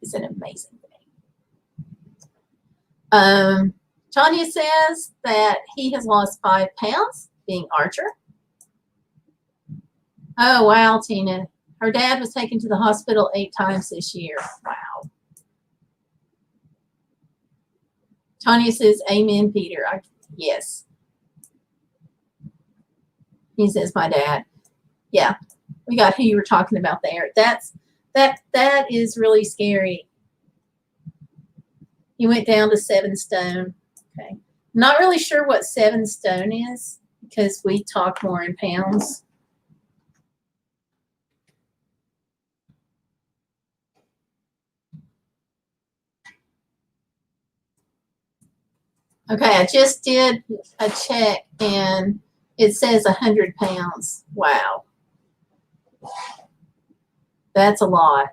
is an amazing thing. Tanya says that he has lost 5 pounds being Archer. Oh, wow, Tina. Her dad was taken to the hospital 8 times this year. Wow. Tanya says, amen, Peter. Yes. He says, my dad. Yeah, we got who you were talking about there. That is really scary. He went down to 7 stone. Okay. Not really sure what 7 stone is, because we talk more in pounds. Okay, I just did a check and it says 100 pounds. Wow. That's a lot.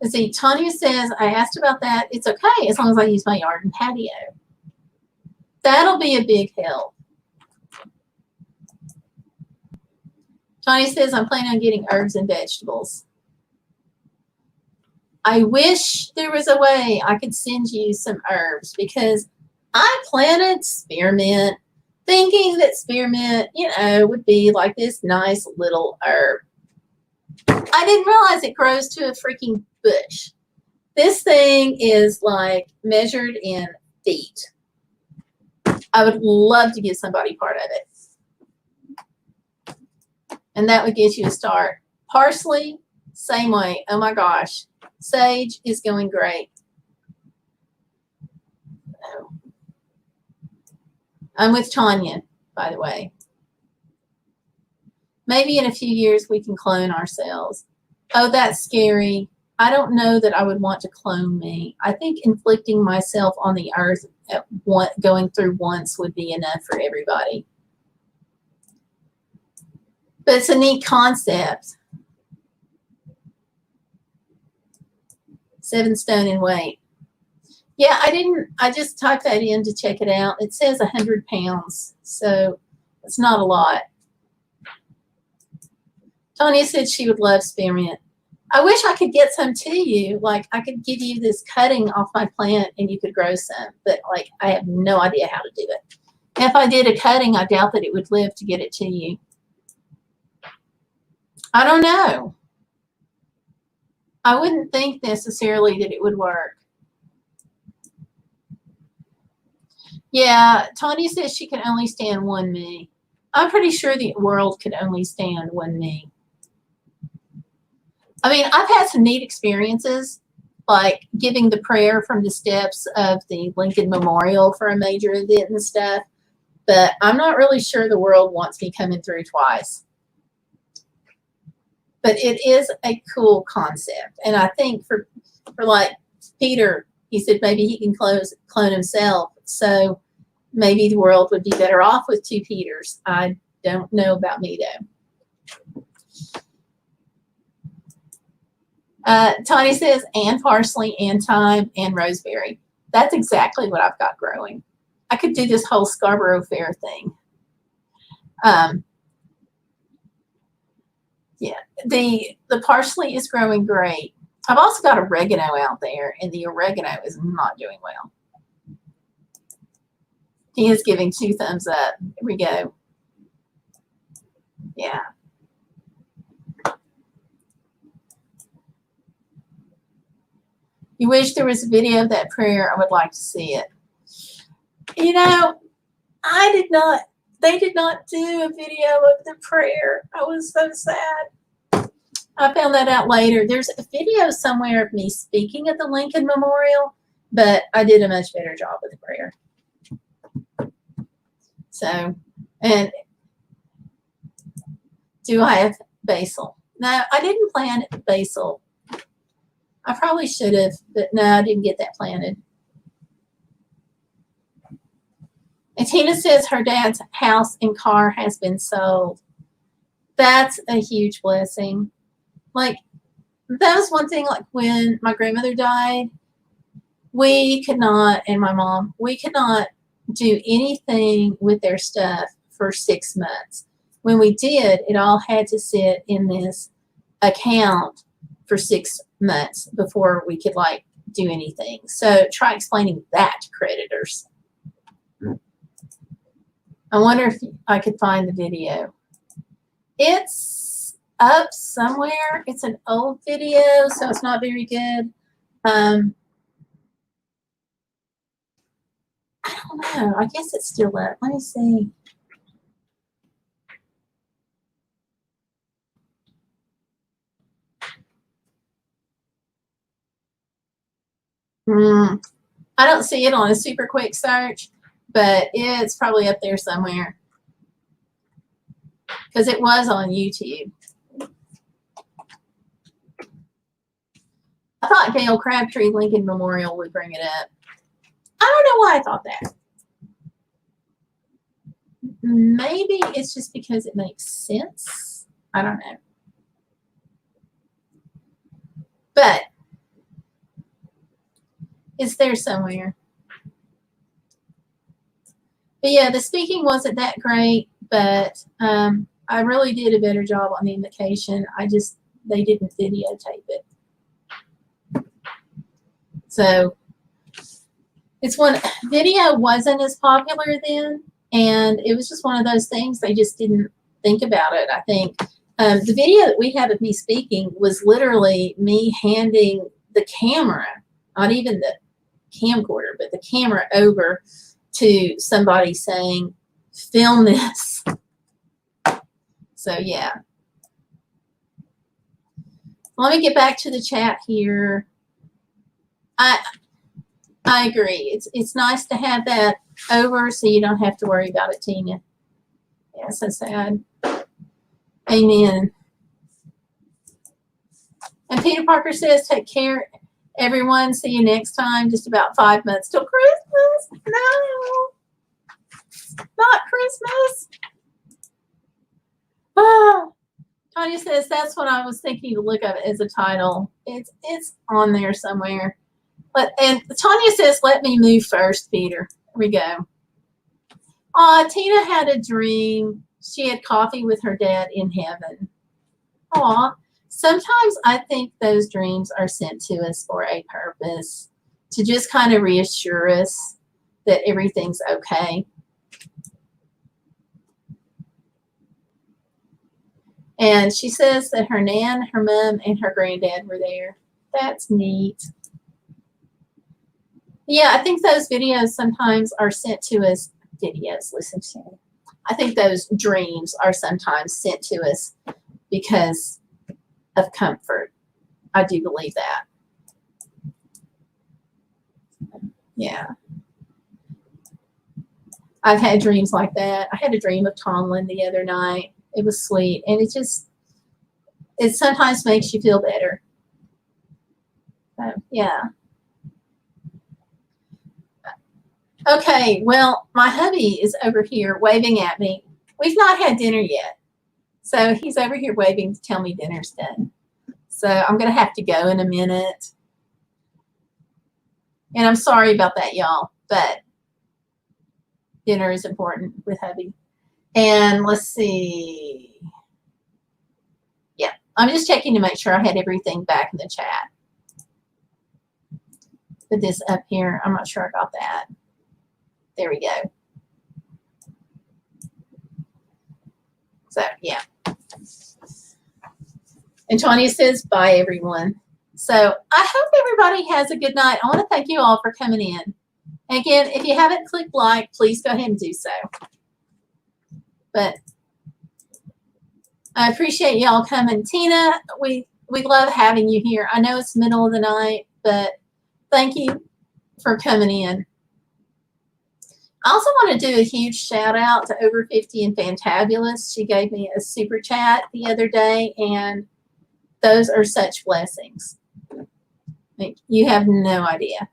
Let's see, Tanya says, I asked about that. It's okay as long as I use my yard and patio. That'll be a big help. Tanya says, I'm planning on getting herbs and vegetables. I wish there was a way I could send you some herbs, because I planted spearmint thinking that spearmint, you know, would be like this nice little herb. I didn't realize it grows to a freaking bush. This thing is like measured in feet. I would love to give somebody part of it. And that would get you a start. Parsley, same way. Oh my gosh. Sage is going great. I'm with Tanya, by the way. Maybe in a few years we can clone ourselves. Oh, that's scary. I don't know that I would want to clone me. I think inflicting myself on the earth at going through once would be enough for everybody. But it's a neat concept. 7 stone in weight. Yeah, I just typed that in to check it out. It says 100 pounds, so it's not a lot. Tanya said she would love spearmint. I wish I could get some to you. Like, I could give you this cutting off my plant and you could grow some, but like, I have no idea how to do it. If I did a cutting, I doubt that it would live to get it to you. I don't know. I wouldn't think necessarily that it would work. Yeah, Tanya says she can only stand one me. I'm pretty sure the world could only stand one me. I mean, I've had some neat experiences, like giving the prayer from the steps of the Lincoln Memorial for a major event and stuff, but I'm not really sure the world wants me coming through twice. But it is a cool concept, and I think for like Peter, he said maybe he can clone himself, so maybe the world would be better off with two Peters. I don't know about me though. Tony says, and parsley, and thyme, and rosemary. That's exactly what I've got growing. I could do this whole Scarborough Fair thing. Yeah, the parsley is growing great. I've also got oregano out there, and the oregano is not doing well. He is giving 2 thumbs up. Here we go. Yeah. You wish there was a video of that prayer. I would like to see it. You know, they did not do a video of the prayer. I was so sad. I found that out later. There's a video somewhere of me speaking at the Lincoln Memorial, but I did a much better job with the prayer. So, and do I have basil? No, I didn't plant basil. I probably should have, but no, I didn't get that planted. And Tina says her dad's house and car has been sold. That's a huge blessing. Like, that was one thing, like when my grandmother died, we could not, and my mom, we could not do anything with their stuff for 6 months. When we did, it all had to sit in this account for 6 months before we could like do anything. So try explaining that to creditors. I wonder if I could find the video. It's up somewhere. It's an old video, so it's not very good. I don't know. I guess it's still up. Let me see. I don't see it on a super quick search, but it's probably up there somewhere because it was on YouTube. I thought Gayle Crabtree Lincoln Memorial would bring it up. I don't know why I thought that. Maybe it's just because it makes sense. I don't know. But it's there somewhere. But yeah, the speaking wasn't that great, but I really did a better job on the invocation. They didn't videotape it. So it's video wasn't as popular then, and it was just one of those things they just didn't think about it. I think the video that we have of me speaking was literally me handing the camera, not even the camcorder, but the camera over to somebody saying, film this. So yeah. Let me get back to the chat here. I agree. It's nice to have that over so you don't have to worry about it, Tina. Yeah, so sad. Amen. And Peter Parker says, take care, everyone. See you next time. Just about 5 months till Christmas. No, not Christmas. Oh, Tanya says, that's what I was thinking to look up as a title. It's on there somewhere. And Tanya says, let me move first, Peter. Here we go. Tina had a dream. She had coffee with her dad in heaven. Aw. Sometimes I think those dreams are sent to us for a purpose, to just kind of reassure us that everything's okay. And she says that her nan, her mom, and her granddad were there. That's neat. Yeah, I think those videos sometimes are sent to us. Videos, listen to me. I think those dreams are sometimes sent to us because of comfort. I do believe that. Yeah. I've had dreams like that. I had a dream of Tomlin the other night. It was sweet. And it sometimes makes you feel better. So, yeah. Okay, well, my hubby is over here waving at me. We've not had dinner yet. So he's over here waving to tell me dinner's done. So I'm going to have to go in a minute. And I'm sorry about that, y'all, but dinner is important with hubby. And let's see. Yeah, I'm just checking to make sure I had everything back in the chat. Put this up here. I'm not sure I got that. There we go. So, yeah. And Tanya says, bye, everyone. So I hope everybody has a good night. I want to thank you all for coming in. And again, if you haven't clicked like, please go ahead and do so. But I appreciate y'all coming. Tina, we love having you here. I know it's middle of the night, but thank you for coming in. I also want to do a huge shout out to Over 50 and Fantabulous. She gave me a super chat the other day, and those are such blessings. Like, you have no idea.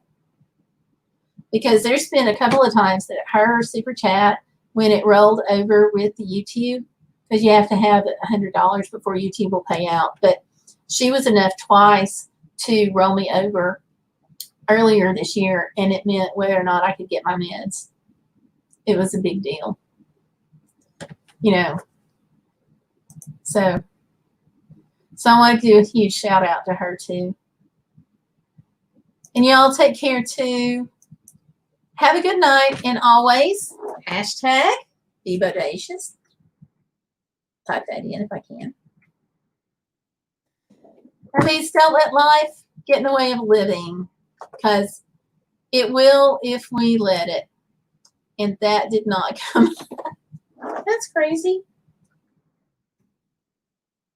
Because there's been a couple of times that her super chat, when it rolled over with the YouTube, because you have to have $100 before YouTube will pay out. But she was enough twice to roll me over earlier this year, and it meant whether or not I could get my meds. It was a big deal. You know. So I want to do a huge shout out to her too. And y'all take care too. Have a good night, and always hashtag be bodacious. Type that in if I can. That means don't let life get in the way of living, because it will if we let it. And that did not come. That's crazy.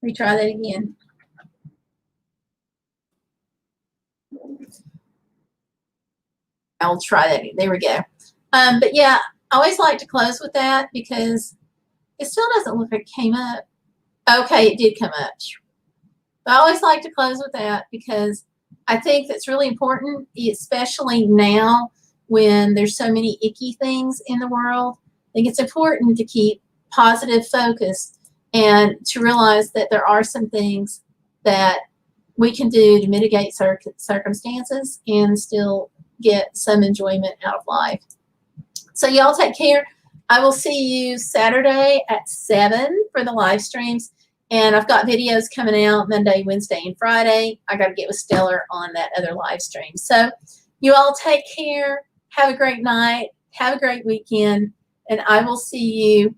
Let me try that again. I'll try that. There we go. But yeah, I always like to close with that because it still doesn't look like it came up. Okay, it did come up. But I always like to close with that because I think that's really important, especially now when there's so many icky things in the world. I think it's important to keep positive focus and to realize that there are some things that we can do to mitigate circumstances and still get some enjoyment out of life. So y'all take care. I will see you Saturday at 7 for the live streams. And I've got videos coming out Monday, Wednesday, and Friday. I got to get with Stellar on that other live stream. So you all take care. Have a great night. Have a great weekend. And I will see you